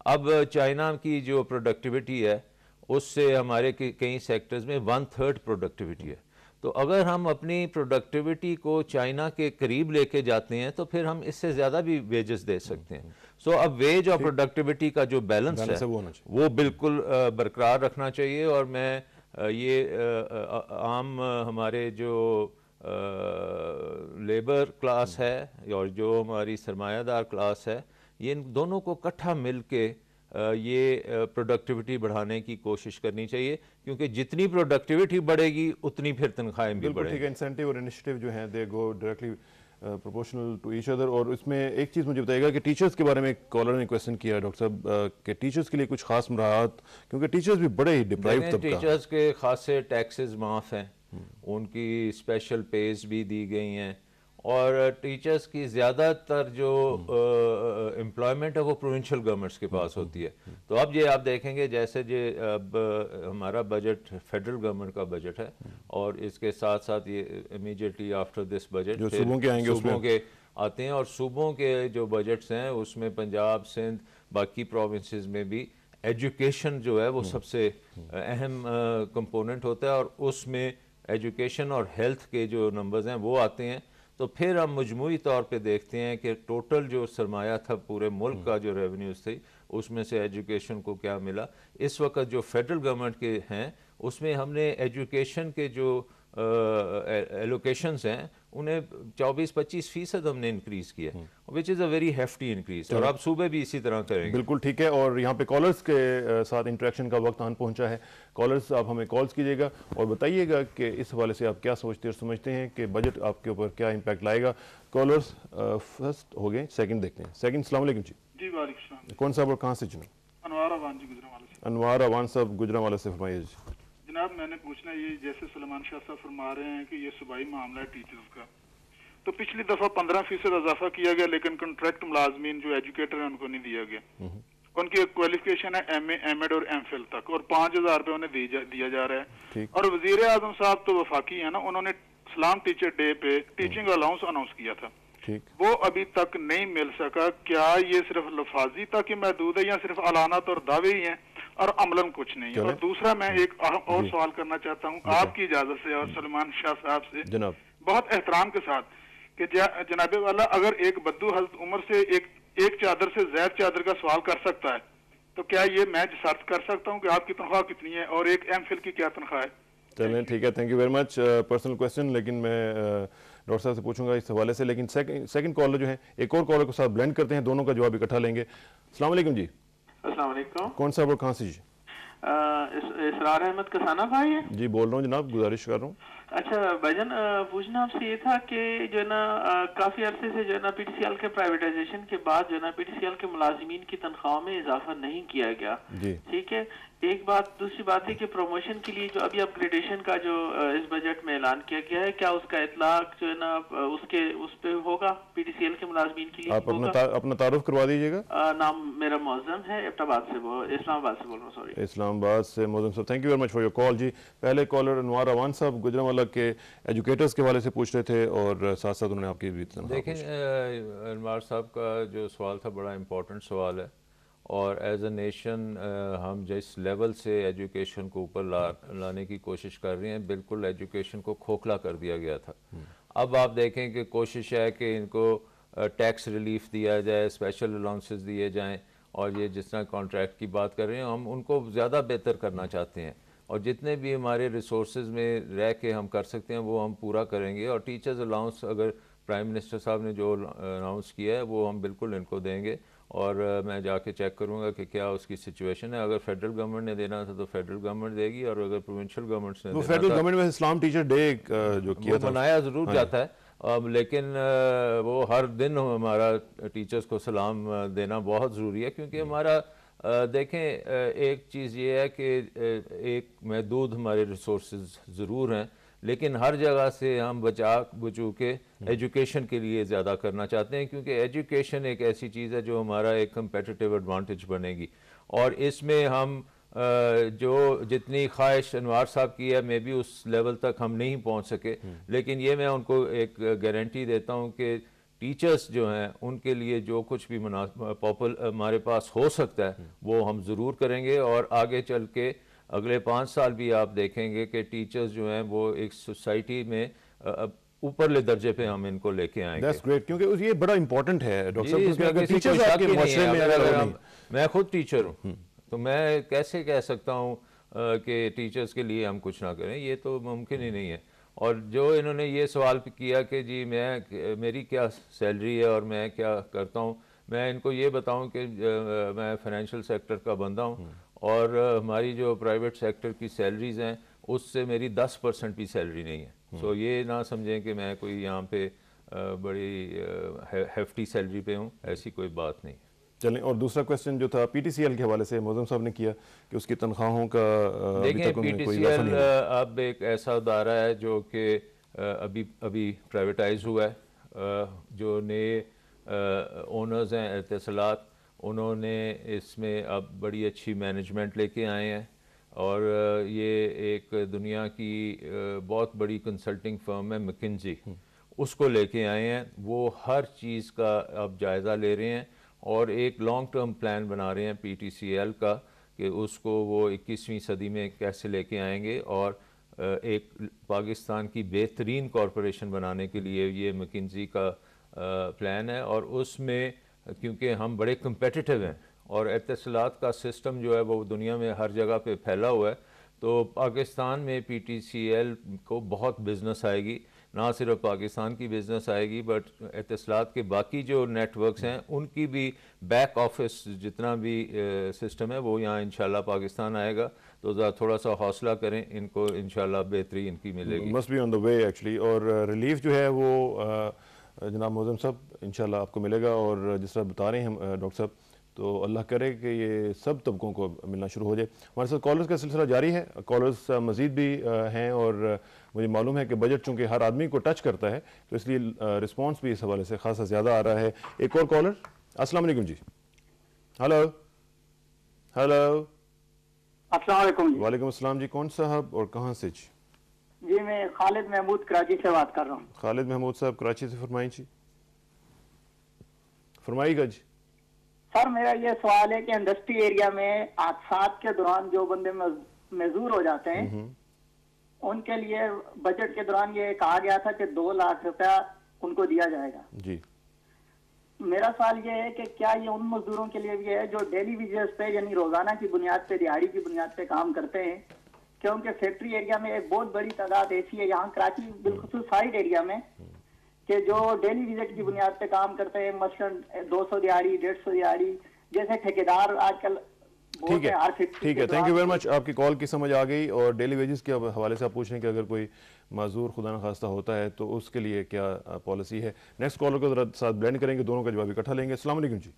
अब चाइना की जो प्रोडक्टिविटी है उससे हमारे कई सेक्टर्स में 1/3 प्रोडक्टिविटी है। तो अगर हम अपनी प्रोडक्टिविटी को चाइना के करीब लेके जाते हैं तो फिर हम इससे ज़्यादा भी वेजेस दे सकते हैं। सो अब वेज और प्रोडक्टिविटी का जो बैलेंस है वो बिल्कुल बरकरार रखना चाहिए, और मैं ये आम हमारे जो लेबर क्लास है और जो हमारी सरमायादार क्लास है, ये इन दोनों को इकट्ठा मिल के ये प्रोडक्टिविटी बढ़ाने की कोशिश करनी चाहिए, क्योंकि जितनी प्रोडक्टिविटी बढ़ेगी उतनी फिर तनख्वाहें भी बढ़ेंगी। ठीक है, इंसेंटिव और इनिशिएटिव जो हैं they go directly proportional to each other. और इसमें एक चीज़ मुझे बताइएगा कि टीचर्स के बारे में एक कॉलर ने क्वेश्चन किया डॉक्टर साहब कि टीचर्स के लिए कुछ खास मराहत, क्योंकि टीचर्स भी बड़े ही डिप्राइव तबका। टीचर्स के खासे टैक्सेस माफ़ हैं, उनकी स्पेशल पेज भी दी गई हैं, और टीचर्स की ज़्यादातर जो एम्प्लॉयमेंट है वो प्रोविंशियल गवर्नमेंट्स के पास होती है। तो अब ये आप देखेंगे जैसे ये अब हमारा बजट फेडरल गवर्नमेंट का बजट है, और इसके साथ साथ ये इमीडिएटली आफ्टर दिस बजट जो सूबों के आएंगे सूबों के आते हैं, और सूबों के जो बजट्स हैं उसमें पंजाब, सिंध, बाकी प्रोविंसेस में भी एजुकेशन जो है वो सबसे अहम कंपोनेंट होता है, और उसमें एजुकेशन और हेल्थ के जो नंबर्स हैं वो आते हैं। तो फिर हम मजमूई तौर पे देखते हैं कि टोटल जो सरमाया था पूरे मुल्क का जो रेवेन्यूज थे उसमें से एजुकेशन को क्या मिला। इस वक्त जो फेडरल गवर्नमेंट के हैं उसमें हमने एजुकेशन के जो एलोकेशंस हैं उन्हें 24-25% हमने इंक्रीज किया, which is a very hefty increase, और अब सुबह भी इसी तरह करेंगे। बिल्कुल ठीक है। और यहाँ पे कॉलर्स के साथ इंटरेक्शन का वक्त आन पहुँचा है। कॉलर्स आप हमें कॉल्स कीजिएगा और बताइएगा कि इस हवाले से आप क्या सोचते और समझते हैं कि बजट आपके ऊपर क्या इम्पैक्ट लाएगा। कॉलर्स फर्स्ट हो गए, सेकंड देखते हैं। सेकंड, अस्सलाम वालेकुम जी। जी वालेकुम सलाम। कौन साहब और कहाँ से चुना? अनवार अवान जी गुजरांवाला से। अनवार अवान साहब गुजरांवाला से, फरमाइए जी। जनाब मैंने पूछना ये, जैसे सलमान शाह साहब फरमा रहे हैं कि ये सूबाई मामला है टीचर्स का, तो पिछली दफा 15% इजाफा किया गया, लेकिन कॉन्ट्रैक्ट मुलाजमीन जो एजुकेटर है उनको नहीं दिया गया। उनकी क्वालिफिकेशन है MA, M.Ed और M.Phil तक, और 5000 रुपये उन्हें दिया जा रहा है। और वजीर आजम साहब तो वफाकी है ना, उन्होंने इस्लाम टीचर डे पे टीचिंग अलाउंस अनाउंस किया था, वो अभी तक नहीं मिल सका। क्या ये सिर्फ लफाजी तक ही महदूद है या सिर्फ अलानत और दावे ही हैं और अमलन कुछ नहीं है? और दूसरा मैं एक और सवाल करना चाहता हूँ आपकी इजाजत से और सलमान शाह साहब से, जनाब बहुत एहतराम के साथ, कि जनाबे वाला अगर एक बद्दू हज़रत उमर से एक चादर से ज्यादा चादर का सवाल कर सकता है, तो क्या ये मैं सर्च कर सकता हूँ कि आपकी तनख्वाह कितनी है और एक M.Phil की क्या तनख्वाह है? चलें ठीक है, thank you very much. Personal question, लेकिन मैं डॉक्टर साहब से पूछूंगा इस हवाले से। लेकिन सेकंड कॉलर जो है, एक और कॉलर को साथ ब्लेंड करते हैं, दोनों का जवाब इकट्ठा लेंगे। अस्सलाम वालेकुम जी। अस्सलाम वालेकुम। कौन साहब और कहाँ से जी? इसरार अहमद कसाना भाई है जी, बोल रहा हूँ जनाब, गुजारिश कर रहा हूँ। अच्छा भाईजान, पूछना आपसे ये था कि जो है ना काफी अरसे से जो है ना PTCL के प्राइवेटाइजेशन के बाद जो है ना PTCL के मुलाजिमीन की तनख्वाह में इजाफा नहीं किया गया, ठीक है, एक बात। दूसरी बात है कि प्रमोशन के लिए जो अभी अपग्रेडेशन का जो इस बजट में ऐलान किया गया है, क्या उसका इतलाक जो है ना उस पे होगा PTCL के मुलाजिमीन के लिए? आप अपना तारुफ करवा दीजिएगा। नाम मेरा मौजम है, इस्लामाबाद से बोल रहा हूँ, सॉरी, इस्लामाबाद से मौजम साहब। Thank you very much for your call जी। पहले कॉलर अनवार अवान साहब गुजरांवाला के एजुकेटर्स के हवाले से पूछ रहे थे और साथ साथ उन्होंने आपकी भी देखें, अनवार साहब का जो सवाल था बड़ा इंपॉर्टेंट सवाल है, और एज अ नेशन हम जिस लेवल से एजुकेशन को ऊपर लाने की कोशिश कर रहे हैं, बिल्कुल एजुकेशन को खोखला कर दिया गया था। अब आप देखें कि कोशिश है कि इनको टैक्स रिलीफ दिया जाए, स्पेशल अलाउंसेस दिए जाएं, और ये जिस तरह कॉन्ट्रैक्ट की बात कर रहे हैं, हम उनको ज़्यादा बेहतर करना चाहते हैं, और जितने भी हमारे रिसोर्सेज में रह के हम कर सकते हैं वो हम पूरा करेंगे। और टीचर्स अलाउंस अगर प्राइम मिनिस्टर साहब ने जो अनाउंस किया है वो हम बिल्कुल इनको देंगे, और मैं जाके चेक करूंगा कि क्या उसकी सिचुएशन है। अगर फेडरल गवर्नमेंट ने देना था तो फेडरल गवर्नमेंट देगी, और अगर प्रोविंशियल गवर्नमेंट्स ने फेडरल गवर्नमेंट में इस्लाम टीचर डे जो किया था मनाया ज़रूर जाता है, लेकिन वो हर दिन हमारा टीचर्स को सलाम देना बहुत ज़रूरी है, क्योंकि हमारा देखें एक चीज़ ये है कि एक महदूद हमारे रिसोर्सेज ज़रूर हैं, लेकिन हर जगह से हम बचू के एजुकेशन के लिए ज़्यादा करना चाहते हैं, क्योंकि एजुकेशन एक ऐसी चीज़ है जो हमारा एक कंपेटिटिव एडवांटेज बनेगी। और इसमें हम जो जितनी ख्वाहिश अनवार साहब की है, मे भी उस लेवल तक हम नहीं पहुंच सके, लेकिन ये मैं उनको एक गारंटी देता हूं कि टीचर्स जो हैं उनके लिए जो कुछ भी हमारे पास हो सकता है वो हम ज़रूर करेंगे। और आगे चल के अगले 5 साल भी आप देखेंगे कि टीचर्स जो हैं वो एक सोसाइटी में ऊपरले दर्जे पे हम इनको लेके आएंगे। That's great, क्योंकि ये बड़ा इंपॉर्टेंट है डॉक्टर साहब, क्योंकि अगर टीचर्स आपके माशरे में, अगर मैं खुद टीचर हूँ तो मैं कैसे कह सकता हूँ कि टीचर्स के लिए हम कुछ ना करें, ये तो मुमकिन ही नहीं है। और जो इन्होंने ये सवाल किया कि जी मेरी क्या सैलरी है और मैं क्या करता हूँ, मैं इनको ये बताऊँ कि मैं फाइनेंशियल सेक्टर का बंदा हूँ, और हमारी जो प्राइवेट सेक्टर की सैलरीज हैं उससे मेरी 10% भी सैलरी नहीं है। सो ये ना समझें कि मैं कोई यहाँ पे बड़ी हेफ्टी सैलरी पे हूँ, ऐसी कोई बात नहीं। चलें, और दूसरा क्वेश्चन जो था PTCL के हवाले से मौजम साहब ने किया कि उसकी तनख्वाहों का देखें, PTCL अब एक ऐसा अदारा है जो कि अभी प्राइवेटाइज हुआ है। जो नए ओनर्स हैं एतिसलात, उन्होंने इसमें अब बड़ी अच्छी मैनेजमेंट लेके आए हैं, और ये एक दुनिया की बहुत बड़ी कंसल्टिंग फर्म है McKinsey, उसको लेके आए हैं। वो हर चीज़ का अब जायज़ा ले रहे हैं और एक लॉन्ग टर्म प्लान बना रहे हैं PTCL का कि उसको वो 21वीं सदी में कैसे लेके आएंगे, और एक पाकिस्तान की बेहतरीन कॉरपोरेशन बनाने के लिए ये McKinsey का प्लान है। और उसमें क्योंकि हम बड़े कंपेटिटिव हैं और एतिसलात का सिस्टम जो है वो दुनिया में हर जगह पे फैला हुआ है, तो पाकिस्तान में PTCL को बहुत बिजनेस आएगी, ना सिर्फ पाकिस्तान की बिज़नेस आएगी बट इत्तलात के बाकी जो नेटवर्क्स हैं उनकी भी बैक ऑफिस जितना भी सिस्टम है वो यहाँ इंशाल्लाह पाकिस्तान आएगा। तो ज़रा थोड़ा सा हौसला करें, इनको इंशाल्लाह बेहतरी इनकी मिलेगी। Must be on the way actually. और रिलीफ जो है वो जनाब मोज़म साहब इंशाल्लाह आपको मिलेगा। और जिस तरह बता रहे हैं हम डॉक्टर साहब, तो अल्लाह करे कि ये सब तबकों को मिलना शुरू हो जाए। हमारे साथ कॉलर्स का सिलसिला जारी है, कॉलर्स मज़ीद भी हैं और मुझे मालूम है कि बजट चूँकि हर आदमी को टच करता है तो इसलिए रिस्पांस भी इस हवाले से खासा ज़्यादा आ रहा है। एक और कॉलर, अस्सलाम वालेकुम जी। हेलो हेलो, अस्सलाम वालेकुम जी। वालेकुम अस्सलाम जी। कौन साहब और कहाँ से जी? जी मैं खालिद महमूद कराची से बात कर रहा हूँ। खालिद महमूद साहब कराची से, फरमाइए जी, फरमाइएगा जी। सर मेरा ये सवाल है कि इंडस्ट्री एरिया में हादसात के दौरान जो बंदे मजदूर हो जाते हैं उनके लिए बजट के दौरान ये कहा गया था कि 2 लाख रुपया उनको दिया जाएगा जी। मेरा सवाल ये है कि क्या ये उन मजदूरों के लिए भी है जो डेली वेजेस पे यानी रोजाना की बुनियाद पे, दिहाड़ी की बुनियाद पे काम करते हैं? क्योंकि फैक्ट्री एरिया में एक बहुत बड़ी तादाद ऐसी है यहाँ कराची बिलखुसूस साइड एरिया में कि जो डेली विजिट की बुनियाद पे काम करते हैं, मसलन 200 दिहाड़ी, 150 दिहाड़ी, जैसे ठेकेदार आजकल। ठीक है, ठीक है, थैंक यू वेरी मच। आपकी कॉल की समझ आ गई। और डेली वेजेस के हवाले से आप पूछ रहे हैं कि अगर कोई माजूर खुदा न खास्ता होता है तो उसके लिए क्या पॉलिसी है। नेक्स्ट कॉलर को जरा साथ ब्लेंड करेंगे, दोनों का जवाब इकट्ठा लेंगे। अस्सलाम वालेकुम जी।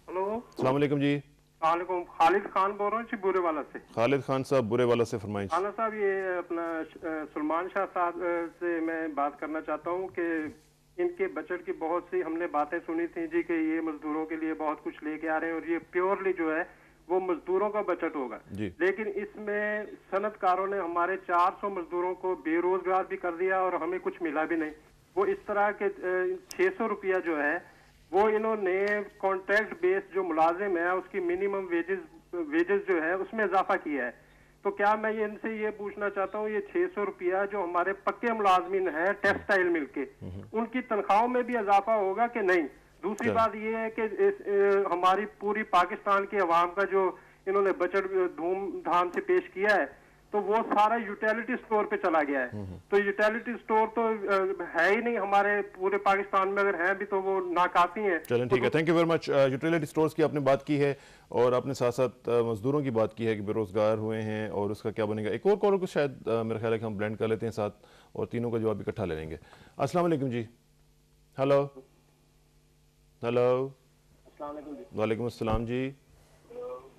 हेलो, अस्सलाम वालेकुम जी। वालेकुम, खालिद खान बोल रहा हूँ जी बुरेवाला से। खालिद खान साहब बुरेवाला से, फरमाइए। खाना साहब, ये अपना सलमान शाह साहब से मैं बात करना चाहता हूँ कि इनके बजट की बहुत सी हमने बातें सुनी थी जी कि ये मजदूरों के लिए बहुत कुछ लेके आ रहे हैं और ये प्योरली जो है वो मजदूरों का बजट होगा। लेकिन इसमें सनतकारों ने हमारे 400 मजदूरों को बेरोजगार भी कर दिया और हमें कुछ मिला भी नहीं। वो इस तरह के 600 रुपया जो है वो इन्होंने कॉन्ट्रैक्ट बेस जो मुलाजिम है उसकी मिनिमम वेजेस जो है उसमें इजाफा किया है। तो क्या मैं इनसे ये पूछना चाहता हूँ, ये 600 रुपया जो हमारे पक्के मुलाजमिन है टेक्सटाइल मिल के, उनकी तनख्वाहों में भी इजाफा होगा कि नहीं? दूसरी बात ये है कि हमारी पूरी पाकिस्तान के अवाम का जो इन्होंने बजट धूमधाम से पेश किया है तो वो सारा यूटिलिटी स्टोर पे चला गया है। तो यूटिलिटी स्टोर तो है ही नहीं हमारे पूरे पाकिस्तान में, अगर हैं भी तो वो नाकाफी हैं। चलें, ठीक है, thank you very much. Utility stores की आपने बात की है और आपने साथ साथ मजदूरों की बात की है कि बेरोजगार हुए हैं और उसका क्या बनेगा। एक और कॉलर को शायद मेरा ख्याल है कि हम ब्लेंड कर लेते हैं साथ और तीनों का जवाब इकट्ठा ले लेंगे। अस्सलाम वालेकुम जी। हेलो हेलो, वालेकुम अस्सलाम जी।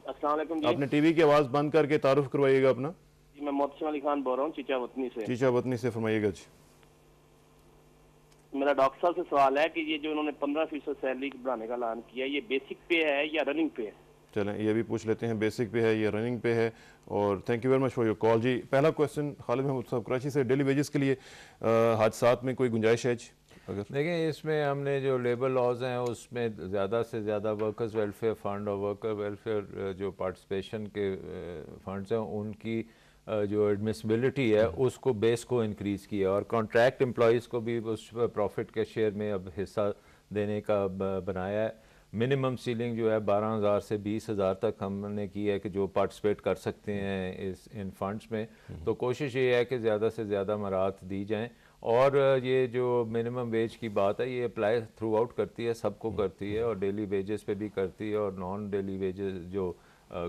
अस्सलाम वालेकुम जी। आपने टीवी की आवाज़ बंद करके तारुफ करवाइएगा अपना। जी मैं मोहसिन अली खान बोल रहा हूँ चीचा वतनी से। चीचा वतनी से, फरमाइएगा जी। मेरा डॉक्टर साहब से सवाल है कि ये जो उन्होंने 15% सैलरी बढ़ाने का ऐलान किया, ये बेसिक पे है या रनिंग पे है? चलें, ये भी पूछ लेते हैं, बेसिक पे है या रनिंग पे है। और thank you very much for your call जी। पहला क्वेश्चन खालिद महमूद साहब कराची से, डेली वेजेस के लिए हादसात में कोई गुंजाइश है? अगर देखिए, इसमें हमने जो लेबर लॉज हैं उसमें ज़्यादा से ज़्यादा वर्कर्स वेलफेयर फ़ंड और वर्कर वेलफेयर जो पार्टिसिपेशन के फंड्स हैं उनकी जो एडमिसिबिलिटी है उसको बेस को इंक्रीज़ किया और कॉन्ट्रैक्ट एम्प्लॉयज़ को भी उस प्रॉफिट के शेयर में अब हिस्सा देने का बनाया है। मिनिमम सीलिंग जो है 12,000 से 20,000 तक हमने की है कि जो पार्टिसिपेट कर सकते हैं इन फंड्स में। तो कोशिश ये है कि ज़्यादा से ज़्यादा मराहत दी जाएँ। और ये जो मिनिमम वेज की बात है ये अप्लाई थ्रू आउट करती है, सबको करती है और डेली वेजेस पे भी करती है और नॉन डेली वेजेस जो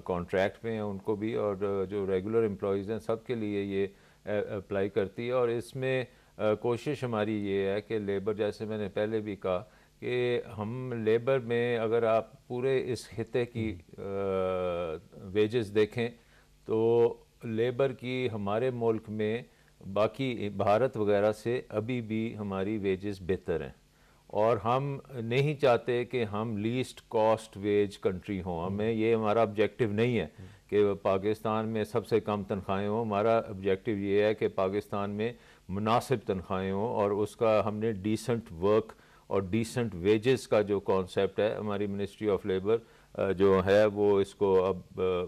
कॉन्ट्रैक्ट पे हैं उनको भी, और जो रेगुलर एम्प्लॉयज़ हैं सब के लिए ये अप्लाई करती है। और इसमें कोशिश हमारी ये है कि लेबर, जैसे मैंने पहले भी कहा कि हम लेबर में अगर आप पूरे इस खिते की वेजेस देखें तो लेबर की हमारे मुल्क में बाकी भारत वगैरह से अभी भी हमारी वेजेस बेहतर हैं और हम नहीं चाहते कि हम लीस्ट कॉस्ट वेज कंट्री हों। हमें ये हमारा ऑब्जेक्टिव नहीं है कि पाकिस्तान में सबसे कम तनख्वाहें हों। हमारा ऑब्जेक्टिव ये है कि पाकिस्तान में मुनासिब तनख्वाहें हों और उसका हमने डिसेंट वर्क और डिसेंट वेजेस का जो कॉन्सेप्ट है, हमारी मिनिस्ट्री ऑफ लेबर जो है वो इसको अब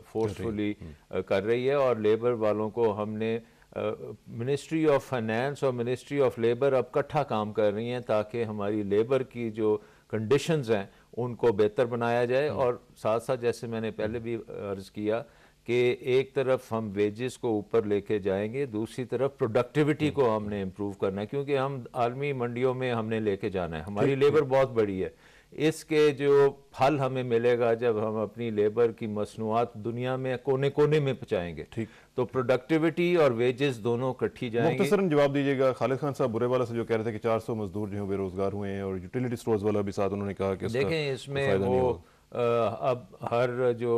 फोर्सफुली कर रही है। और लेबर वालों को हमने मिनिस्ट्री ऑफ फाइनेंस और मिनिस्ट्री ऑफ लेबर अब इकट्ठा काम कर रही हैं ताकि हमारी लेबर की जो कंडीशंस हैं उनको बेहतर बनाया जाए। और साथ साथ जैसे मैंने पहले भी अर्ज़ किया कि एक तरफ हम वेजेस को ऊपर लेके जाएंगे, दूसरी तरफ प्रोडक्टिविटी को हमने इम्प्रूव करना है, क्योंकि हम आलमी मंडियों में हमने लेके जाना है। हमारी लेबर बहुत बड़ी है, इसके जो फल हमें मिलेगा जब हम अपनी लेबर की मसनूआत दुनिया में कोने कोने में पहुँचाएंगे। ठीक, तो प्रोडक्टिविटी और वेजेस दोनों इकट्ठी जाएंगे। मुख्तसरन जवाब दीजिएगा। खालिद खान साहब बुरेवाला से जो कह रहे थे कि 400 मजदूर जो हैं बेरोजगार हुए हैं, और यूटिलिटी स्टोर्स वाला भी साथ उन्होंने कहा कि देखें इसमें वो अब हर जो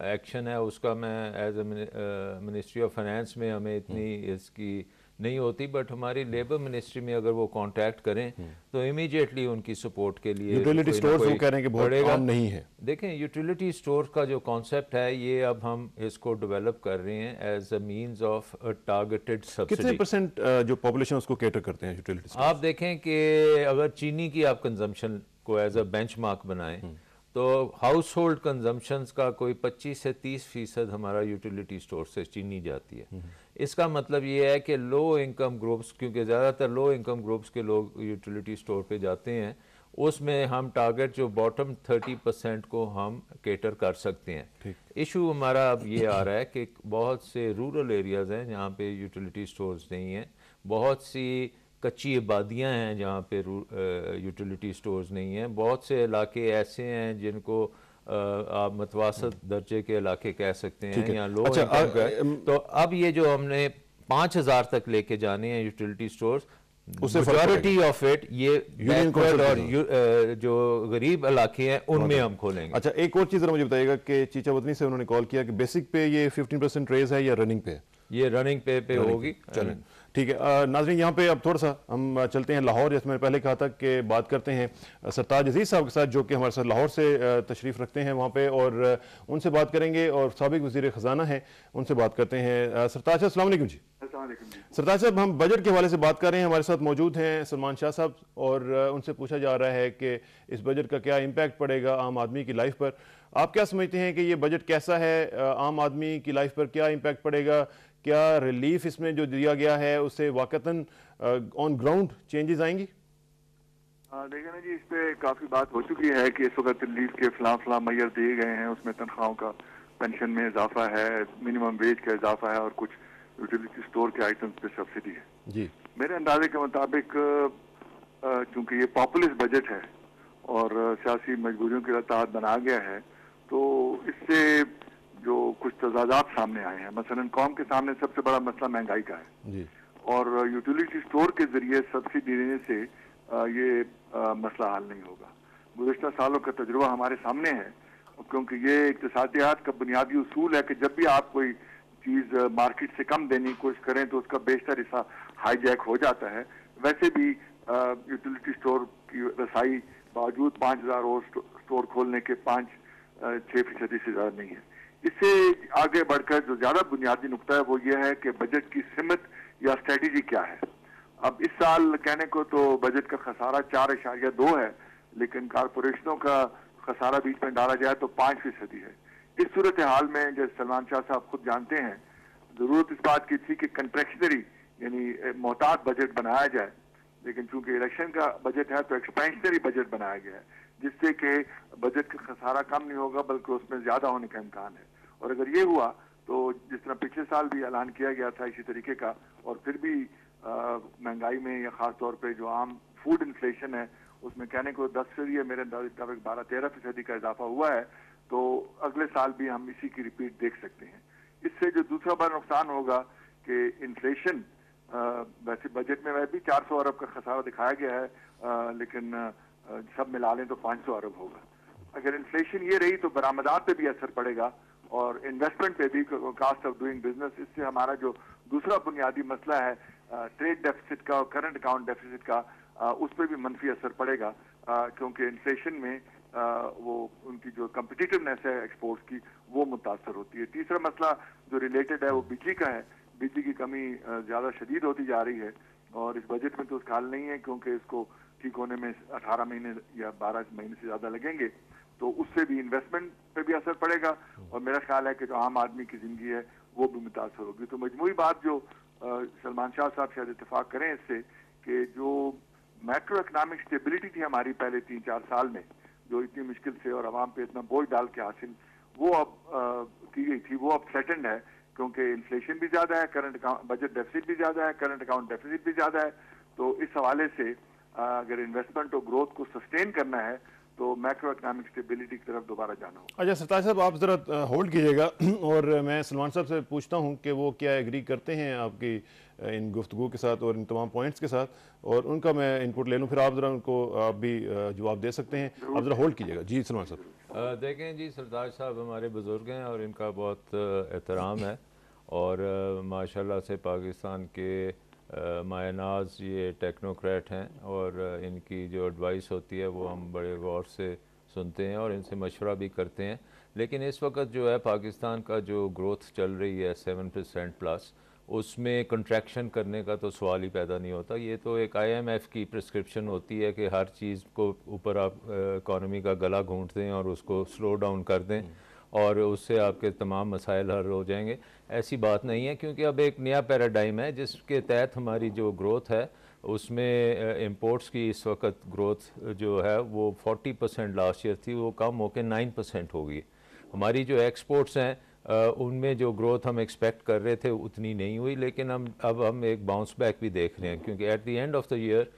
एक्शन है उसका मैं as a ministry of finance में हमें इतनी इसकी नहीं होती, बट हमारी लेबर मिनिस्ट्री में अगर वो कांटेक्ट करें तो इमीडिएटली उनकी सपोर्ट के लिए यूटिलिटी स्टोर्स वो कह रहे हैं कि बहुत आम नहीं है। देखें यूटिलिटी स्टोर का जो कॉन्सेप्ट है ये अब हम इसको डेवलप कर रहे हैं as a means of targeted subsidy. कितने परसेंट जो पॉपुलेशन उसको कैटर करते हैं यूटिलिटी स्टोर्स? आप देखें कि अगर चीनी की आप कंजम्पशन को एज अ बेंचमार्क बनाएं तो हाउस होल्ड कंजम्पशंस का कोई 25 से 30% हमारा यूटिलिटी स्टोर से चीनी जाती है। इसका मतलब ये है कि लो इनकम ग्रुप्स, क्योंकि ज़्यादातर लो इनकम ग्रुप्स के लोग यूटिलिटी स्टोर पे जाते हैं, उसमें हम टारगेट जो बॉटम 30% को हम केटर कर सकते हैं। इशू हमारा अब ये आ रहा है कि बहुत से रूरल एरियाज़ हैं जहाँ पे यूटिलिटी स्टोर्स नहीं हैं, बहुत सी कच्ची आबादियाँ हैं जहाँ पे यूटिलिटी स्टोर्स नहीं हैं, बहुत से इलाके ऐसे हैं जिनको आप मतवासत दर्जे के इलाके कह सकते हैं या लो इनकम का। तो अब ये जो हमने 5000 तक लेके जाने हैं utility stores, majority of it ये बैकवर्ड और जो गरीब इलाके हैं उनमें हम खोलेंगे। अच्छा, एक और चीज़ मुझे बताइएगा कि चीचा वतनी से उन्होंने कॉल किया कि बेसिक पे ये 15% रेज है या रनिंग पे? ये रनिंग पे होगी। चलें ठीक है। नाज़रीन यहाँ पे अब थोड़ा सा हम चलते हैं लाहौर, जैसे मैंने पहले कहा था कि बात करते हैं सरताज अजीज़ साहब के साथ जो कि हमारे साथ लाहौर से तशरीफ़ रखते हैं वहाँ पे, और उनसे बात करेंगे, और साबिक वज़ीर ख़जाना है उनसे बात करते हैं। सरताज साहब अस्सलाम वालेकुम जी। सरताज साहब, हम बजट के हवाले से बात कर रहे हैं, हमारे साथ मौजूद हैं सलमान शाह साहब, और उनसे पूछा जा रहा है कि इस बजट का क्या इम्पैक्ट पड़ेगा आम आदमी की लाइफ पर। आप क्या समझते हैं कि ये बजट कैसा है, आम आदमी की लाइफ पर क्या इम्पैक्ट पड़ेगा? क्या रिलीफ इसमें जो दिया गया है उससे वाकतन ऑन ग्राउंड चेंजेस आएंगी? देखिए ना जी, इस पे काफी बात हो चुकी है कि इस वक्त रिलीफ के फला मैयर दिए गए हैं, उसमें तनख्वाहों का, पेंशन में इजाफा है, मिनिमम वेज का इजाफा है, और कुछ यूटिलिटी स्टोर के आइटम्स पे सब्सिडी है जी। मेरे अंदाजे के मुताबिक चूंकि ये पॉपुलिस्ट बजट है और सियासी मजबूरियों के तहत बनाया गया है, तो इससे जो कुछ तजादात सामने आए हैं, मसलन कौम के सामने सबसे बड़ा मसला महंगाई का है जी। और यूटिलिटी स्टोर के जरिए सब्सिडी देने से ये मसला हल नहीं होगा। गुज़िश्ता सालों का तजुर्बा हमारे सामने है, क्योंकि ये इक्तिसादियात का बुनियादी उसूल है कि जब भी आप कोई चीज़ मार्केट से कम देने की कोशिश करें तो उसका बेशतर हिस्सा हाईजैक हो जाता है। वैसे भी यूटिलिटी स्टोर की रसाई बावजूद 5000 और स्टोर खोलने के 5-6% से ज़्यादा नहीं है। इससे आगे बढ़कर जो ज्यादा बुनियादी नुकता है वो ये है कि बजट की सिमत या स्ट्रेटेजी क्या है। अब इस साल कहने को तो बजट का खसारा 4.2 है, लेकिन कारपोरेशनों का खसारा बीच में डाला जाए तो 5% है। इस सूरत हाल में, जैसे सलमान शाह साहब खुद जानते हैं, जरूरत इस बात की थी कि कंट्रैक्शनरी यानी मोहतात बजट बनाया जाए, लेकिन चूंकि इलेक्शन का बजट है तो एक्सपेंशनरी बजट बनाया गया है, जिससे कि बजट का खसारा कम नहीं होगा बल्कि उसमें ज्यादा होने का इम्कान है। और अगर ये हुआ तो जिस तरह पिछले साल भी ऐलान किया गया था इसी तरीके का, और फिर भी महंगाई में या खास तौर पे जो आम फूड इन्फ्लेशन है उसमें कहने को 10% मेरे अंदाजे 12-13% का इजाफा हुआ है, तो अगले साल भी हम इसी की रिपीट देख सकते हैं। इससे जो दूसरा बड़ा नुकसान होगा कि इन्फ्लेशन, वैसे बजट में वह भी 400 अरब का खसारा दिखाया गया है, लेकिन सब मिला लें तो 500 अरब होगा। अगर इन्फ्लेशन ये रही तो बरामदात पे भी असर पड़ेगा और इन्वेस्टमेंट पे भी, कास्ट ऑफ डूइंग बिजनेस। इससे हमारा जो दूसरा बुनियादी मसला है ट्रेड डेफिसिट का और करंट अकाउंट डेफिसिट का, उस पर भी मनफी असर पड़ेगा, क्योंकि इन्फ्लेशन में वो उनकी जो कम्पिटिटिवनेस है एक्सपोर्ट्स की वो मुतासर होती है। तीसरा मसला जो रिलेटेड है वो बिजली का है। बिजली की कमी ज़्यादा शदीद होती जा रही है और इस बजट में तो उसका हल नहीं है, क्योंकि इसको ठीक होने में 18 महीने या 12 महीने से ज़्यादा लगेंगे, तो उससे भी इन्वेस्टमेंट पे भी असर पड़ेगा और मेरा ख्याल है कि जो आम आदमी की ज़िंदगी है वो भी मुतासर होगी। तो मजमूई बात जो सलमान शाह साहब शायद इत्तेफाक करें इससे कि जो मैक्रो इकनॉमिक स्टेबिलिटी थी हमारी पहले 3-4 साल में, जो इतनी मुश्किल से और आवाम पे इतना बोझ डाल के हासिल वो अब की गई थी, वो अब थ्रेटेंड है क्योंकि इन्फ्लेशन भी ज्यादा है, करंट अकाउंट बजट डेफिसिट भी ज्यादा है, करंट अकाउंट डेफिसिट भी ज्यादा है। तो इस हवाले से अगर इन्वेस्टमेंट और ग्रोथ को सस्टेन करना है तो मैक्रो इकोनॉमिक स्टेबिलिटी की तरफ दोबारा जाना होगा। अच्छा सरताज साहब, आप ज़रा होल्ड कीजिएगा और मैं सलमान साहब से पूछता हूं कि वो क्या एग्री करते हैं आपकी इन गुफ्तगू के साथ और इन तमाम पॉइंट्स के साथ, और उनका मैं इनपुट ले लूं, फिर आप ज़रा उनको आप भी जवाब दे सकते हैं। आप ज़रा होल्ड कीजिएगा। जी सलमान साहब। देखें जी, सरताज साहब हमारे बुज़ुर्ग हैं और इनका बहुत एहतराम है, और माशाल्लाह से पाकिस्तान के मायनाज ये टेक्नोक्रेट हैं, और इनकी जो एडवाइस होती है वो हम बड़े गौर से सुनते हैं और इनसे मशवरा भी करते हैं। लेकिन इस वक्त जो है पाकिस्तान का जो ग्रोथ चल रही है 7% प्लस, उसमें कंट्रैक्शन करने का तो सवाल ही पैदा नहीं होता। ये तो एक IMF की प्रिस्क्रिप्शन होती है कि हर चीज़ को ऊपर आप इकॉनमी का गला घूंट दें और उसको स्लो डाउन कर दें और उससे आपके तमाम मसाइल हल हो जाएंगे। ऐसी बात नहीं है, क्योंकि अब एक नया पैराडाइम है जिसके तहत हमारी जो ग्रोथ है उसमें इंपोर्ट्स की इस वक्त ग्रोथ जो है वो 40% लास्ट ईयर थी, वो कम होकर 9% हो गई। हमारी जो एक्सपोर्ट्स हैं उनमें जो ग्रोथ हम एक्सपेक्ट कर रहे थे उतनी नहीं हुई, लेकिन अब हम एक बाउंस बैक भी देख रहे हैं, क्योंकि at the end of the year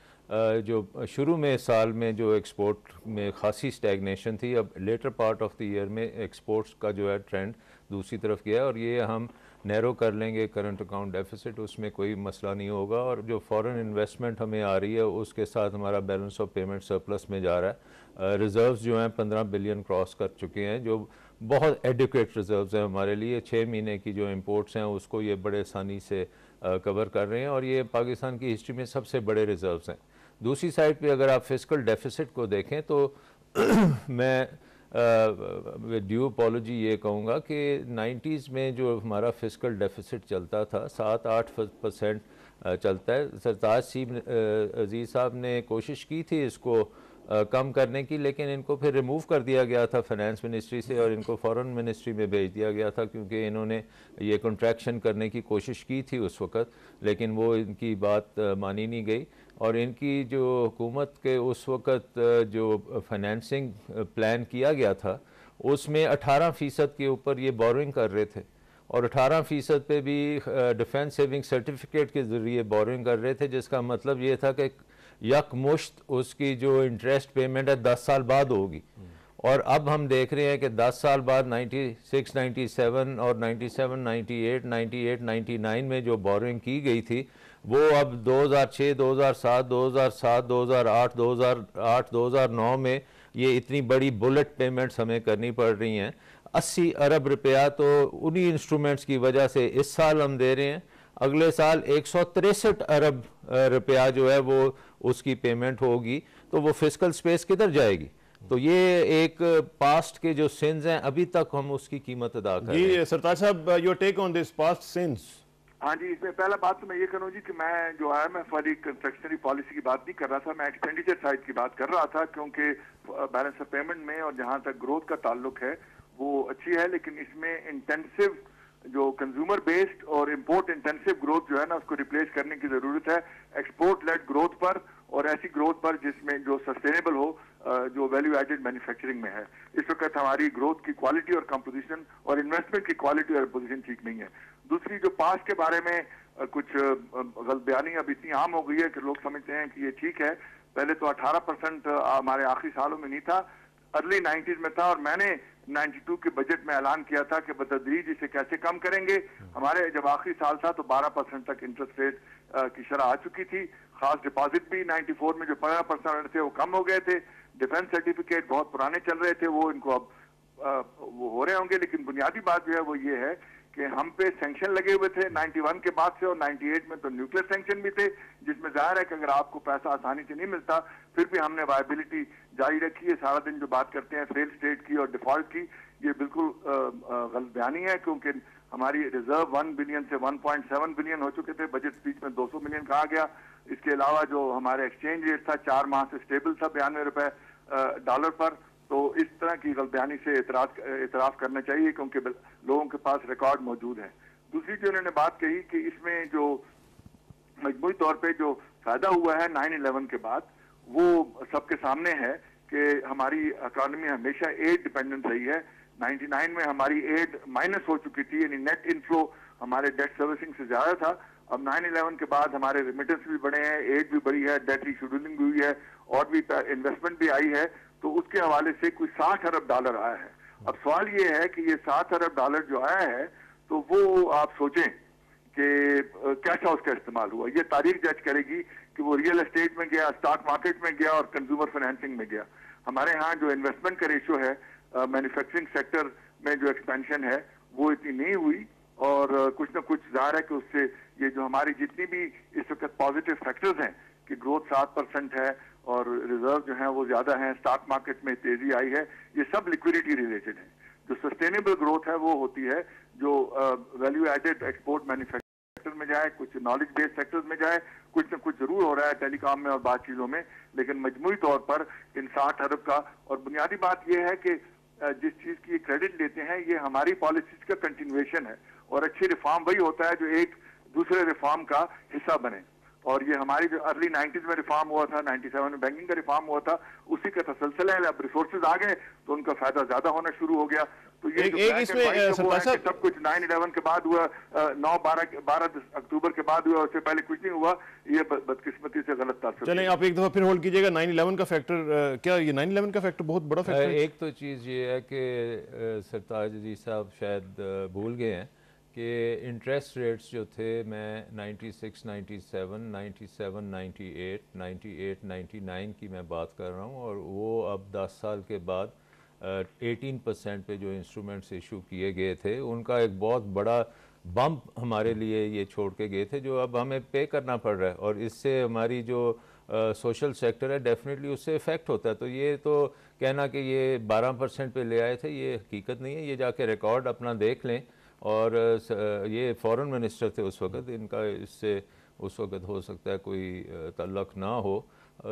जो शुरू में साल में जो एक्सपोर्ट में खासी स्टैग्नेशन थी, अब latter part of the year में एक्सपोर्ट्स का जो है ट्रेंड दूसरी तरफ गया, और ये हम नैरो कर लेंगे करंट अकाउंट डेफिसिट, उसमें कोई मसला नहीं होगा। और जो फॉरेन इन्वेस्टमेंट हमें आ रही है उसके साथ हमारा बैलेंस ऑफ पेमेंट सरप्लस में जा रहा है। रिज़र्व्स जो हैं 15 बिलियन क्रॉस कर चुके हैं, जो बहुत एडुकेट रिज़र्व्स हैं हमारे लिए। 6 महीने की जो इंपोर्ट्स हैं उसको ये बड़े आसानी से कवर कर रहे हैं, और ये पाकिस्तान की हिस्ट्री में सबसे बड़े रिज़र्व्स हैं। दूसरी साइड पे अगर आप फिस्कल डेफिसिट को देखें तो मैं विद ड्यू अपॉलॉजी ये कहूँगा कि 90s में जो हमारा फिस्कल डेफिसिट चलता था 7-8% चलता है। सरताज अजीज़ साहब ने कोशिश की थी इसको कम करने की, लेकिन इनको फिर रिमूव कर दिया गया था फाइनेंस मिनिस्ट्री से और इनको फॉरेन मिनिस्ट्री में भेज दिया गया था, क्योंकि इन्होंने ये कॉन्ट्रैक्शन करने की कोशिश की थी उस वक़्त, लेकिन वो इनकी बात मानी नहीं गई। और इनकी जो हुकूमत के उस वक़्त जो फाइनेंसिंग प्लान किया गया था उसमें 18% के ऊपर ये बोरिंग कर रहे थे, और 18% पे भी डिफेंस सेविंग सर्टिफिकेट के ज़रिए बोरिंग कर रहे थे, जिसका मतलब ये था कि यकमुश्त उसकी जो इंटरेस्ट पेमेंट है 10 साल बाद होगी। और अब हम देख रहे हैं कि 10 साल बाद 96, 97 और 97, 98, 98, 99 में जो बोरिंग की गई थी वो अब 2006, 2007, 2007, 2008, 2008, 2009 में ये इतनी बड़ी बुलेट पेमेंट्स हमें करनी पड़ रही हैं। 80 अरब रुपया तो उन्हीं इंस्ट्रूमेंट्स की वजह से इस साल हम दे रहे हैं। अगले साल 163 अरब रुपया जो है वो उसकी पेमेंट होगी, तो वो फिस्कल स्पेस किधर जाएगी? तो ये एक पास्ट के जो सिंस हैं अभी तक हम उसकी कीमत अदा कर रहे हैं। जी सरताज साहब, your take on this past since. हाँ जी, इसमें पहला बात तो मैं ये करूँ जी कि मैं जो IMF वाली कंस्ट्रक्शनरी पॉलिसी की बात नहीं कर रहा था, मैं एक्सपेंडिचर साइड की बात कर रहा था, क्योंकि बैलेंस ऑफ पेमेंट में और जहाँ तक ग्रोथ का ताल्लुक है वो अच्छी है, लेकिन इसमें इंटेंसिव जो कंज्यूमर बेस्ड और इंपोर्ट इंटेंसिव ग्रोथ जो है ना उसको रिप्लेस करने की जरूरत है एक्सपोर्ट लेड ग्रोथ पर, और ऐसी ग्रोथ पर जिसमें जो सस्टेनेबल हो, जो वैल्यू एडेड मैन्युफैक्चरिंग में है। इस वक्त हमारी ग्रोथ की क्वालिटी और कंपोजिशन और इन्वेस्टमेंट की क्वालिटी और पोजीशन ठीक नहीं है। दूसरी जो पास्ट के बारे में कुछ गलतबयानी अब इतनी आम हो गई है कि लोग समझते हैं कि ये ठीक है। पहले तो 18% हमारे आखिरी सालों में नहीं था, अर्ली 90s में था, और मैंने 92 के बजट में ऐलान किया था कि बतदरीज इसे कैसे कम करेंगे। हमारे जब आखिरी साल था तो 12% तक इंटरेस्ट रेट की शरह आ चुकी थी। खास डिपॉजिट भी 94 में जो 15% थे वो कम हो गए थे। डिफेंस सर्टिफिकेट बहुत पुराने चल रहे थे, वो इनको अब वो हो रहे होंगे। लेकिन बुनियादी बात जो है वो ये है कि हम पे सैंक्शन लगे हुए थे 91 के बाद से, और 98 में तो न्यूक्लियर सैंक्शन भी थे, जिसमें जाहिर है कि अगर आपको पैसा आसानी से नहीं मिलता, फिर भी हमने वायबिलिटी जारी रखी है। सारा दिन जो बात करते हैं फेल स्टेट की और डिफॉल्ट की, ये बिल्कुल गलत बयानी है, क्योंकि हमारी रिजर्व 1 बिलियन से 1.7 बिलियन हो चुके थे। बजट स्पीच में 200 मिलियन कहा गया। इसके अलावा जो हमारे एक्सचेंज रेट था 4 माह से स्टेबल था 92 रुपए डॉलर पर। तो इस तरह की गलतबयानी से एतराफ़ करना चाहिए, क्योंकि लोगों के पास रिकॉर्ड मौजूद है। दूसरी जो उन्होंने बात कही कि इसमें जो मजमूई तौर पे जो फायदा हुआ है 9/11 के बाद, वो सबके सामने है कि हमारी इकॉनमी हमेशा एड डिपेंडेंट रही है। 99 में हमारी एड माइनस हो चुकी थी, यानी नेट इनफ्लो हमारे डेट सर्विसिंग से ज्यादा था। अब 9/11 के बाद हमारे रेमिटेंस भी बढ़े हैं, एड भी बढ़ी है, डेट रीशेड्यूलिंग भी हुई है और भी इन्वेस्टमेंट भी आई है, तो उसके हवाले से कोई $60 अरब आया है। अब सवाल ये है कि ये $60 अरब जो आया है तो वो आप सोचें कि कैसा उसका इस्तेमाल हुआ। ये तारीख जज करेगी कि वो रियल एस्टेट में गया, स्टॉक मार्केट में गया और कंज्यूमर फाइनेंसिंग में गया। हमारे यहाँ जो इन्वेस्टमेंट का रेशियो है मैन्युफैक्चरिंग सेक्टर में जो एक्सपेंशन है वो इतनी नहीं हुई और कुछ ना कुछ ज़ाहिर है कि उससे ये जो हमारी जितनी भी इस वक्त पॉजिटिव फैक्टर्स हैं कि ग्रोथ 7% है और रिजर्व जो है वो ज्यादा है, स्टॉक मार्केट में तेजी आई है, ये सब लिक्विडिटी रिलेटेड है। जो सस्टेनेबल ग्रोथ है वो होती है जो वैल्यू एडेड एक्सपोर्ट मैन्युफैक्चर में जाए, कुछ नॉलेज बेस्ड सेक्टर्स में जाए, कुछ ना कुछ जरूर हो रहा है टेलीकॉम में और बात चीजों में, लेकिन मजमूई तौर पर इन 60 अरब का। और बुनियादी बात यह है कि जिस चीज की क्रेडिट लेते हैं ये हमारी पॉलिसीज का कंटिन्यूएशन है और अच्छी रिफॉर्म वही होता है जो एक दूसरे रिफॉर्म का हिस्सा बने। और ये हमारी जो अर्ली 90s में रिफॉर्म हुआ था, 97 में बैंकिंग का रिफॉर्म हुआ था, उसी का तसलसल है। अब रिसोर्सेज आ गए तो उनका फायदा ज्यादा होना शुरू हो गया। तो ये सब कुछ 9/11 के बाद हुआ, 9-12 अक्टूबर के बाद हुआ, उससे पहले कुछ नहीं हुआ। ये बदकिस्मती से गलत तासुर। चलें आप एक दफा फिर होल्ड कीजिएगा। 9/11 का फैक्टर, क्या ये 9/11 का फैक्टर बहुत बड़ा फैक्टर है? एक तो चीज़ ये है कि सरताज जी साहब शायद भूल गए हैं कि इंटरेस्ट रेट्स जो थे, मैं 96, 97, 97, 98, 98, 99 की मैं बात कर रहा हूँ और वो अब 10 साल के बाद 18% पे जो इंस्ट्रूमेंट्स इशू किए गए थे उनका एक बहुत बड़ा बम्प हमारे लिए ये छोड़ के गए थे जो अब हमें पे करना पड़ रहा है और इससे हमारी जो सोशल सेक्टर है डेफिनेटली उससे इफ़ेक्ट होता है। तो ये तो कहना कि ये 12% पे ले आए थे ये हकीकत नहीं है। ये जाके रिकॉर्ड अपना देख लें और ये फॉरेन मिनिस्टर थे उस वक़्त, इनका इससे उस वक़्त हो सकता है कोई तल्लुक़ ना हो।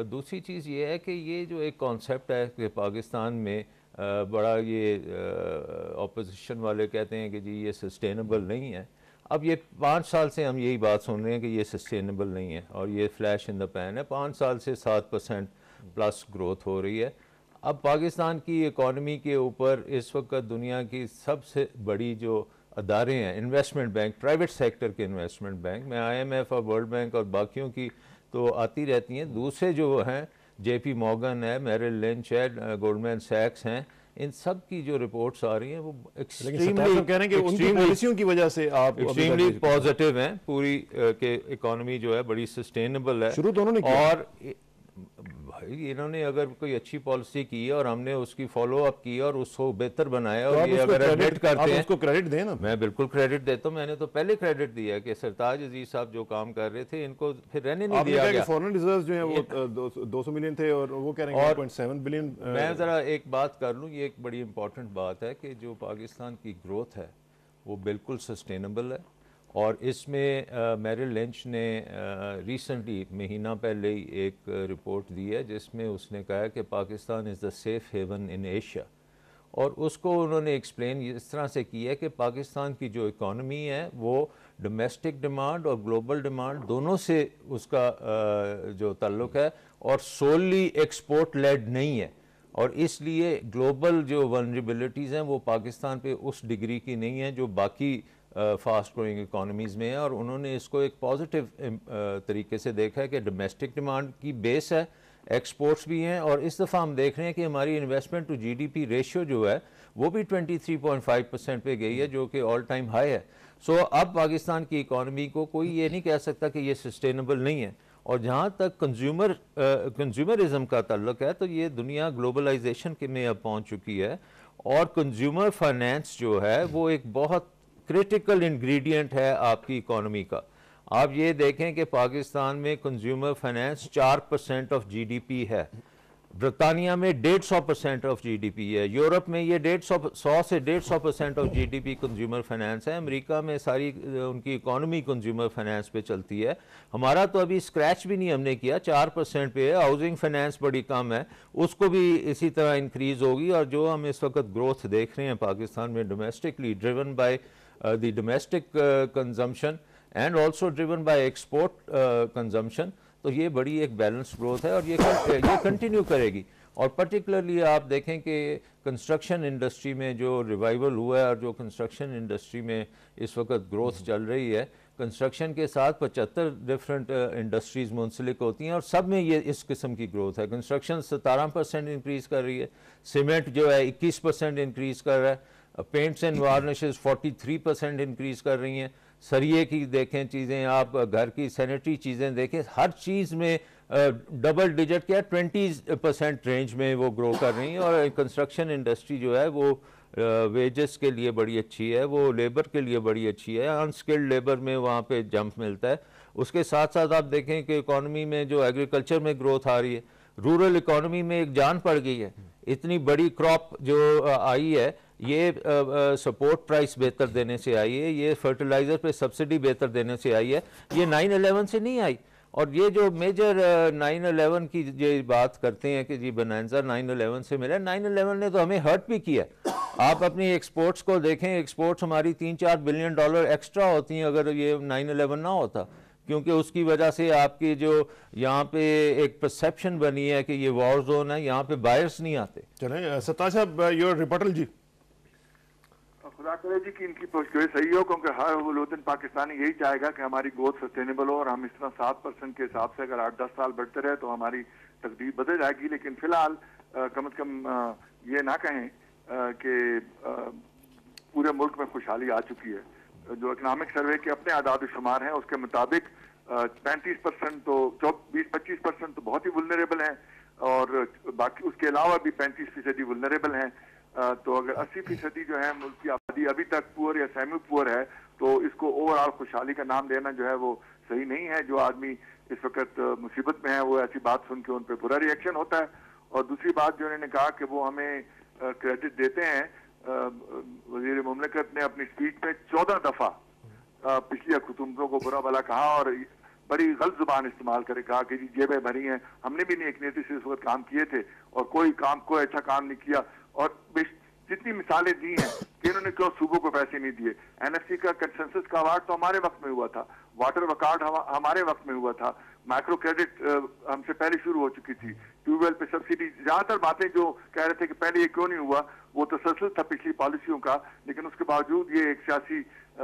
दूसरी चीज़ ये है कि ये जो एक कॉन्सेप्ट है कि पाकिस्तान में बड़ा ये ऑपोजिशन वाले कहते हैं कि जी ये सस्टेनेबल नहीं है। अब ये 5 साल से हम यही बात सुन रहे हैं कि ये सस्टेनेबल नहीं है और ये फ्लैश इन द पैन है। 5 साल से 7% प्लस ग्रोथ हो रही है। अब पाकिस्तान की इकॉनमी के ऊपर इस वक्त दुनिया की सबसे बड़ी जो अदारे हैं, इन्वेस्टमेंट बैंक, प्राइवेट सेक्टर के इन्वेस्टमेंट बैंक में IMF और वर्ल्ड बैंक और बाकियों की तो आती रहती हैं, दूसरे जो हैं JP मॉर्गन है, मेरिल लिंच है, गोल्डमैन सैक्स हैं, इन सब की जो रिपोर्ट्स आ रही हैं वो पॉलिसियों की वजह से आप एक्सट्रीमली पॉजिटिव हैं। पूरी के इकॉनमी जो है बड़ी सस्टेनेबल है। शुरू तो उन्होंने किया और भाई इन्होंने अगर कोई अच्छी पॉलिसी की है और हमने उसकी फॉलो अप की और उसको बेहतर बनाया और ये अगर एडमिट करते हैं, उसको क्रेडिट दें ना। मैं बिल्कुल क्रेडिट देता हूं। मैंने तो पहले क्रेडिट दिया कि सरताज अजीज साहब जो काम कर रहे थे इनको फिर रहने नहीं दिया गया। फॉरेन रिजर्व जो है वो 200 मिलियन थे और वो कह रहे हैं 1.7 बिलियन। मैं जरा एक बात कर लूं, ये एक बड़ी इंपॉर्टेंट बात है कि जो पाकिस्तान की ग्रोथ है वो बिल्कुल सस्टेनेबल है और इसमें मेरिल लिंच ने रिसेंटली महीना पहले ही एक रिपोर्ट दी है जिसमें उसने कहा कि Pakistan is the safe heaven in Asia और उसको उन्होंने एक्सप्लेन इस तरह से किया है कि पाकिस्तान की जो इकॉनमी है वो डोमेस्टिक डिमांड और ग्लोबल डिमांड दोनों से उसका जो ताल्लुक़ है और सोली एक्सपोर्ट लेड नहीं है और इसलिए ग्लोबल जो वल्नरेबिलिटीज़ हैं वो पाकिस्तान पे उस डिग्री की नहीं है जो बाकी फास्ट ग्रोइंग इकॉनमीज़ में है। और उन्होंने इसको एक पॉजिटिव तरीके से देखा है कि डोमेस्टिक डिमांड की बेस है, एक्सपोर्ट्स भी हैं और इस दफ़ा हम देख रहे हैं कि हमारी इन्वेस्टमेंट टू GDP रेशियो जो है वो भी 23.5% पे गई है जो कि ऑल टाइम हाई है। सो अब पाकिस्तान की इकॉनमी को कोई ये नहीं कह सकता कि ये सस्टेनेबल नहीं है। और जहाँ तक कंज्यूमरिज्म का ताल्लुक है तो ये दुनिया ग्लोबलाइजेशन के में अब पहुँच चुकी है और कंज्यूमर फाइनेंस जो है वो एक बहुत क्रिटिकल इंग्रेडिएंट है आपकी इकॉनमी का। आप ये देखें कि पाकिस्तान में कंज्यूमर फाइनेंस 4% ऑफ GDP है, ब्रितानिया में 150% ऑफ GDP है, यूरोप में ये 100 से 150% ऑफ GDP कंज्यूमर फाइनेंस है, अमेरिका में सारी उनकी इकॉनमी कंज्यूमर फाइनेंस पे चलती है। हमारा तो अभी स्क्रैच भी नहीं हमने किया, 4% पे है। हाउसिंग फाइनेंस बड़ी कम है, उसको भी इसी तरह इंक्रीज होगी। और जो हम इस वक्त ग्रोथ देख रहे हैं पाकिस्तान में domestically driven by the domestic consumption and also driven by export consumption, तो ये बड़ी एक बैलेंस ग्रोथ है और ये कंटिन्यू करेगी। और पर्टिकुलरली आप देखें कि कंस्ट्रक्शन इंडस्ट्री में जो रिवाइवल हुआ है और जो कंस्ट्रक्शन इंडस्ट्री में इस वक्त ग्रोथ चल रही है, कंस्ट्रक्शन के साथ 75 डिफरेंट इंडस्ट्रीज़ मुंसलिक होती हैं और सब में ये इस किस्म की ग्रोथ है। कंस्ट्रक्शन 17% इंक्रीज़ कर रही है, सीमेंट जो है 21% इंक्रीज़ कर रहा है, पेंट्स एंड वार्निशेस 43% इंक्रीज़ कर रही हैं, सरिये की देखें चीज़ें, आप घर की सैनिटरी चीज़ें देखें, हर चीज़ में डबल डिजिट क्या 20% रेंज में वो ग्रो कर रही हैं। और कंस्ट्रक्शन इंडस्ट्री जो है वो वेजेस के लिए बड़ी अच्छी है, वो लेबर के लिए बड़ी अच्छी है, अनस्किल्ड लेबर में वहाँ पे जंप मिलता है। उसके साथ साथ आप देखें कि इकॉनमी में जो एग्रीकल्चर में ग्रोथ आ रही है, रूरल इकॉनमी में एक जान पड़ गई है। इतनी बड़ी क्रॉप जो आई है ये सपोर्ट प्राइस बेहतर देने से आई है, ये फर्टिलाइज़र पे सब्सिडी बेहतर देने से आई है, ये 9/11 से नहीं आई। और ये जो मेजर 9/11 की जो बात करते हैं कि जी बनांजा 9/11 से मिला, 9/11 ने तो हमें हर्ट भी किया। आप अपनी एक्सपोर्ट्स को देखें, एक्सपोर्ट्स हमारी $3-4 बिलियन एक्स्ट्रा होती हैं अगर ये 9/11 ना होता, क्योंकि उसकी वजह से आपकी जो यहाँ पे एक परसेप्शन बनी है कि ये वॉर जोन है, यहाँ पे बायर्स नहीं आते। चलें सत्तार साहब, योर रिपोर्टल जी। खुदा करे जी कि इनकी पोस्टगोई सही हो, क्योंकि हर वलूदन पाकिस्तानी यही चाहेगा कि हमारी ग्रोथ सस्टेनेबल हो और हम इस तरह 7% के हिसाब से अगर 8-10 साल बढ़ते रहे तो हमारी तकदीर बदल जाएगी। लेकिन फिलहाल कम से कम ये ना कहें कि पूरे मुल्क में खुशहाली आ चुकी है। जो इकनॉमिक सर्वे के अपने आदाद शुमार हैं उसके मुताबिक 35% तो 20-25% तो बहुत ही वुल्नरेबल हैं और बाकी उसके अलावा भी 35% वुल्नरेबल हैं। तो अगर 80% जो है मुल्क की आबादी अभी तक पुअर या सेमी पुअर है तो इसको ओवरऑल खुशहाली का नाम देना जो है वो सही नहीं है। जो आदमी इस वक्त मुसीबत में है वो ऐसी बात सुन के उन पर बुरा रिएक्शन होता है। और दूसरी बात जो उन्होंने कहा कि वो हमें क्रेडिट देते हैं, वजीर मुमलिकत ने अपनी स्पीच में 14 दफा पिछली हुकूमतों को बुरा भला कहा और बड़ी गलत जुबान इस्तेमाल करे, कहा कि जी जेबें भरी हैं, हमने भी नेक नीयती से इस वक्त काम किए थे और कोई अच्छा काम नहीं किया। और जितनी मिसालें दी हैं कि इन्होंने क्यों सूबों को पैसे नहीं दिए। एनएफसी का कंसेंसस का अवार्ड तो हमारे वक्त में हुआ था, वाटर अवार्ड हमारे वक्त में हुआ था, माइक्रो क्रेडिट हमसे पहले शुरू हो चुकी थी, ट्यूबवेल पे सब्सिडी, ज्यादातर बातें जो कह रहे थे कि पहले ये क्यों नहीं हुआ वो तसलसल था पिछली पॉलिसियों का। लेकिन उसके बावजूद ये एक सियासी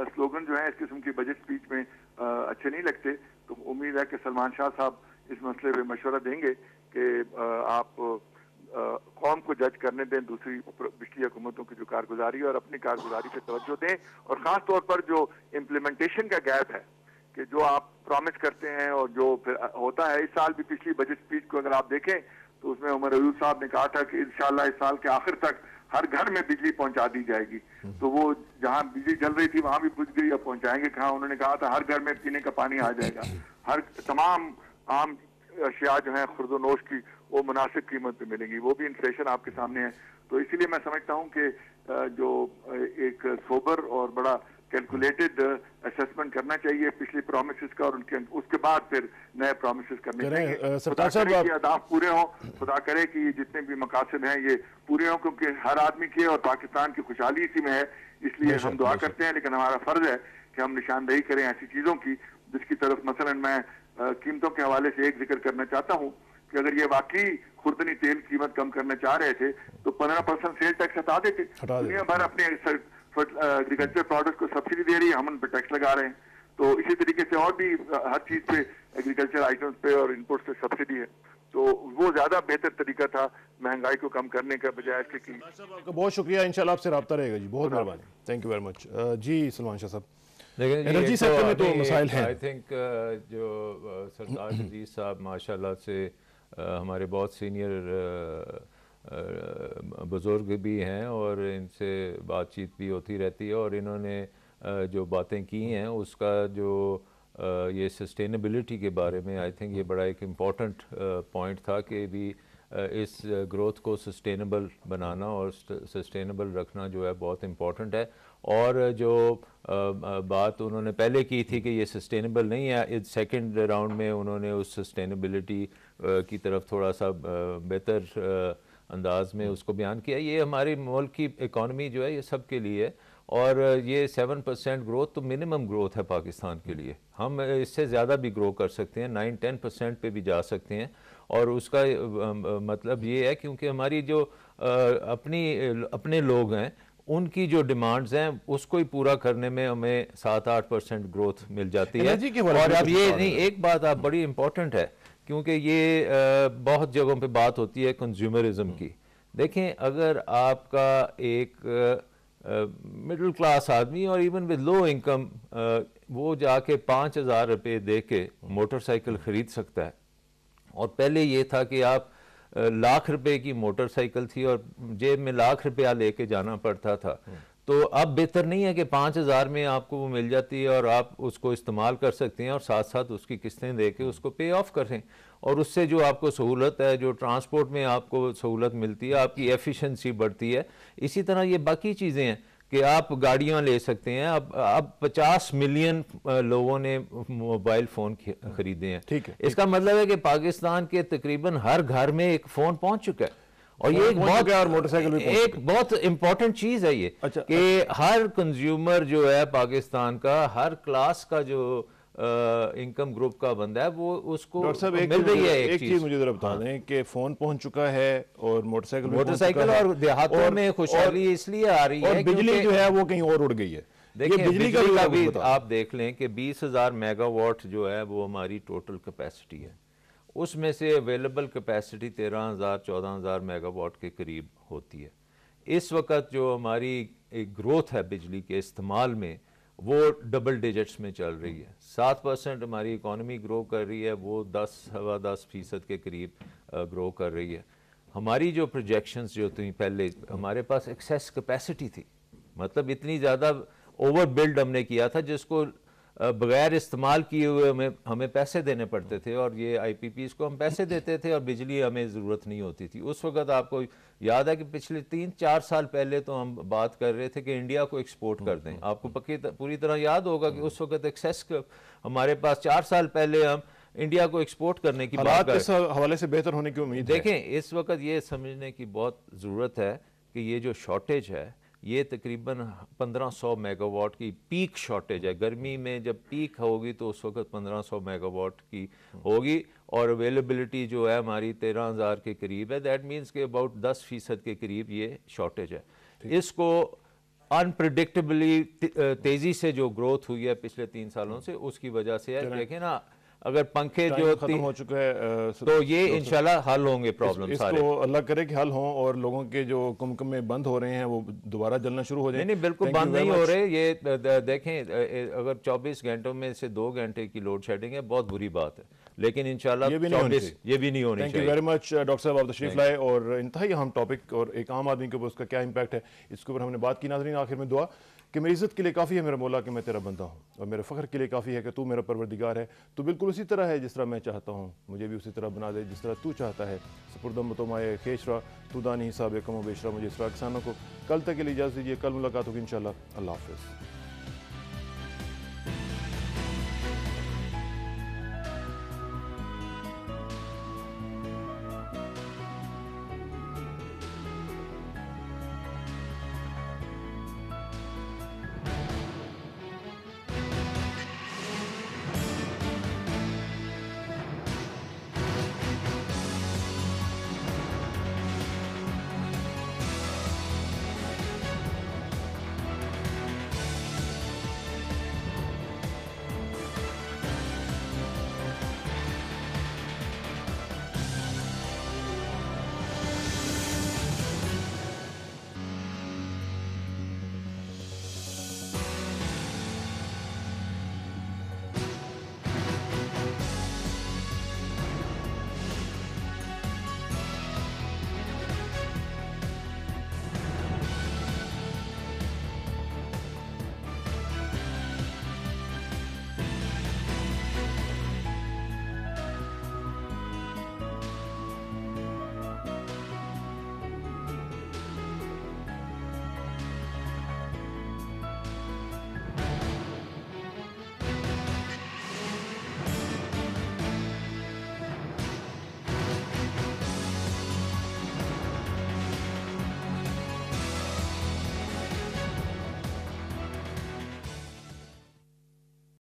स्लोगन जो है इस किस्म की बजट स्पीच में अच्छे नहीं लगते। तो उम्मीद है कि सलमान शाह साहब इस मसले पे मशवरा देंगे कि आप कौम को जज करने दें दूसरी पिछली हुकूमतों की जो कारगुजारी और अपनी कारगुजारी पे तवज्जो दें। और ख़ास तौर पर जो इम्प्लीमेंटेशन का गैप है कि जो आप प्रॉमिस करते हैं और जो फिर होता है। इस साल भी पिछली बजट स्पीच को अगर आप देखें तो उसमें उमर अयूब साहब ने कहा था कि इंशाल्लाह इस साल के आखिर तक हर घर में बिजली पहुंचा दी जाएगी। तो वो जहां बिजली जल रही थी वहां भी बुझ गई, अब पहुंचाएंगे कहाँ। उन्होंने कहा था हर घर में पीने का पानी आ जाएगा, हर तमाम आम अशिया जो है खुर्दोनोश की वो मुनासिब कीमत पे मिलेंगी। वो भी इन्फ्लेशन आपके सामने है। तो इसीलिए मैं समझता हूँ कि जो एक सोबर और बड़ा कैलकुलेटेड असेसमेंट करना चाहिए पिछली प्रोमिसेस का और उनके उसके बाद फिर नए प्रोमिसेस करने चाहिए। खुदा करे कि अहदाफ पूरे हों, खुदा करे कि ये जितने भी मकासद हैं ये पूरे हों, क्योंकि हर आदमी के और पाकिस्तान की खुशहाली इसी में है। इसलिए हम दुआ करते हैं, लेकिन हमारा फर्ज है कि हम निशानदेही करें ऐसी चीजों की जिसकी तरफ मसलन मैं कीमतों के हवाले से एक जिक्र करना चाहता हूँ कि अगर ये वाकई खुर्दनी तेल कीमत कम करना चाह रहे थे तो 15% सेल टैक्स हटा देते। दुनिया भर अपने एग्रीकल्चर प्रोडक्ट को सब्सिडी दे रही है, हम उन पर टैक्स लगा रहे हैं। तो इसी तरीके से और भी हर चीज पे एग्रीकल्चर आइटम्स पे और इनपुट्स पे सब्सिडी है। तो वो ज्यादा बेहतर तरीका था महंगाई को कम करने का बजाय इसके कि। आपका बहुत शुक्रिया, इंशाल्लाह आपसे रब्ता रहेगा जी। बहुत मेहरबानी, थैंक यू वेरी मच जी। सलमान शाह साहब, एनर्जी सेक्टर में तो मसाइल हैं। आई थिंक जो सरदार अजीज साहब माशाल्लाह से हमारे बहुत सीनियर बुज़ुर्ग भी हैं और इनसे बातचीत भी होती रहती है और इन्होंने जो बातें की हैं उसका जो ये सस्टेनेबिलिटी के बारे में आई थिंक ये बड़ा एक इम्पॉर्टेंट पॉइंट था कि भी इस ग्रोथ को सस्टेनेबल बनाना और सस्टेनेबल रखना जो है बहुत इम्पॉर्टेंट है। और जो बात उन्होंने पहले की थी कि ये सस्टेनेबल नहीं है, इस सेकंड राउंड में उन्होंने उस सस्टेनेबिलिटी की तरफ थोड़ा सा बेहतर अंदाज में उसको बयान किया। ये हमारे मुल्क की इकॉनमी जो है ये सब के लिए है और ये 7% ग्रोथ तो मिनिमम ग्रोथ है पाकिस्तान के लिए। हम इससे ज़्यादा भी ग्रो कर सकते हैं, 9-10% पे भी जा सकते हैं। और उसका मतलब ये है क्योंकि हमारी जो अपने लोग हैं उनकी जो डिमांड्स हैं उसको ही पूरा करने में हमें 7-8% ग्रोथ मिल जाती है। और अब ये नहीं, एक बात आप बड़ी इंपॉर्टेंट है क्योंकि ये बहुत जगहों पे बात होती है कंज्यूमरिज्म की। देखें, अगर आपका एक मिडिल क्लास आदमी और इवन विद लो इनकम वो जाके 5,000 रुपये दे के मोटरसाइकिल ख़रीद सकता है, और पहले ये था कि आप लाख रुपए की मोटरसाइकिल थी और जेब में लाख रुपया लेके जाना पड़ता था। तो अब बेहतर नहीं है कि 5,000 में आपको वो मिल जाती है और आप उसको इस्तेमाल कर सकते हैं और साथ साथ उसकी किस्तें दे के उसको पे ऑफ करें, और उससे जो आपको सहूलत है, जो ट्रांसपोर्ट में आपको सहूलत मिलती है, आपकी एफिशिएंसी बढ़ती है। इसी तरह ये बाकी चीज़ें हैं कि आप गाड़ियां ले सकते हैं। अब 50 मिलियन लोगों ने मोबाइल फ़ोन खरीदे हैं। ठीक है, इसका मतलब है कि पाकिस्तान के तकरीबन हर घर में एक फ़ोन पहुंच चुका है, और ये एक बहुत इंपॉर्टेंट चीज़ है ये। अच्छा, कि हर कंज्यूमर जो है पाकिस्तान का, हर क्लास का जो इनकम ग्रुप का बंदा है वो उसको मिल रही है। एक चीज मुझे जरा बता दें कि फोन पहुंच चुका है और मोटरसाइकिल और देहातों में खुशहाली इसलिए आ रही है, बिजली जो है वो कहीं और उड़ गई है। देखिए, बिजली का भी आप देख लें कि 20,000 मेगावाट जो है वो हमारी टोटल कैपेसिटी है, उसमें से अवेलेबल कैपेसिटी 13,000-14,000 मेगावाट के करीब होती है। इस वक्त जो हमारी एक ग्रोथ है बिजली के इस्तेमाल में वो डबल डिजिट्स में चल रही है। 7% हमारी इकॉनमी ग्रो कर रही है, वो 10-10% के करीब ग्रो कर रही है। हमारी जो प्रोजेक्शंस जो थी पहले, हमारे पास एक्सेस कैपेसिटी थी, मतलब इतनी ज़्यादा ओवर बिल्ड हमने किया था जिसको बगैर इस्तेमाल किए हुए हमें पैसे देने पड़ते थे, और ये IPPs को हम पैसे देते थे और बिजली हमें ज़रूरत नहीं होती थी। उस वक्त आपको याद है कि पिछले 3-4 साल पहले तो हम बात कर रहे थे कि इंडिया को एक्सपोर्ट कर दें। आपको पूरी तरह याद होगा कि उस वक्त एक्सेस हमारे पास 4 साल पहले हम इंडिया को एक्सपोर्ट करने की बात कर, इस हवाले से बेहतर होने की उम्मीद है। देखें, इस वक्त ये समझने की बहुत ज़रूरत है कि ये जो शॉर्टेज है ये तकरीबन 1,500 मेगावाट की पीक शॉर्टेज है। गर्मी में जब पीक होगी तो उस वक्त 1,500 मेगावाट की होगी, और अवेलेबिलिटी जो है हमारी 13,000 के करीब है। दैट मीन्स के अबाउट 10% के करीब ये शॉर्टेज है। इसको अनप्रिडिक्टेबली तेज़ी से जो ग्रोथ हुई है पिछले 3 सालों से, उसकी वजह से है। देखें ना, अगर पंखे जो खत्म हो चुके हैं तो ये इंशाल्लाह हल होंगे प्रॉब्लम सारे। इसको अल्लाह करे कि हल हों और लोगों के जो कुमकुमे बंद हो रहे हैं वो दोबारा जलना शुरू हो जाए। नहीं, बिल्कुल बंद नहीं हो रहे। ये देखें, अगर 24 घंटों में से 2 घंटे की लोड शेडिंग है, बहुत बुरी बात है, लेकिन इंशाल्लाह ये भी नहीं होनी चाहिए। Thank you very much doctor साहब, आप तशरीफ लाए, और इंतहाई अहम टॉपिक और एक आम आदमी के ऊपर उसका क्या इम्पैक्ट है इसके ऊपर हमने बात की। नाज़रीन, आखिर में दुआ कि मेरी इज़्ज़त के लिए काफ़ी है मेरा मौला कि मैं तेरा बंदा हूँ, और मेरे फ़ख्र के लिए काफ़ी है कि तू मेरा परवरदिगार है। तू बिल्कुल उसी तरह है जिस तरह मैं चाहता हूँ, मुझे भी उसी तरह बना दे जिस तरह तू चाहता है। सपुर्दम मतोमाए खेशरा तू दानी हिसाब कमो बेशरा, मुझे इसरा किसानों को कल तक के लिए इजाज़त दीजिए। कल मुलाकात होगी इंशाल्लाह। अल्लाह हाफ़िज़।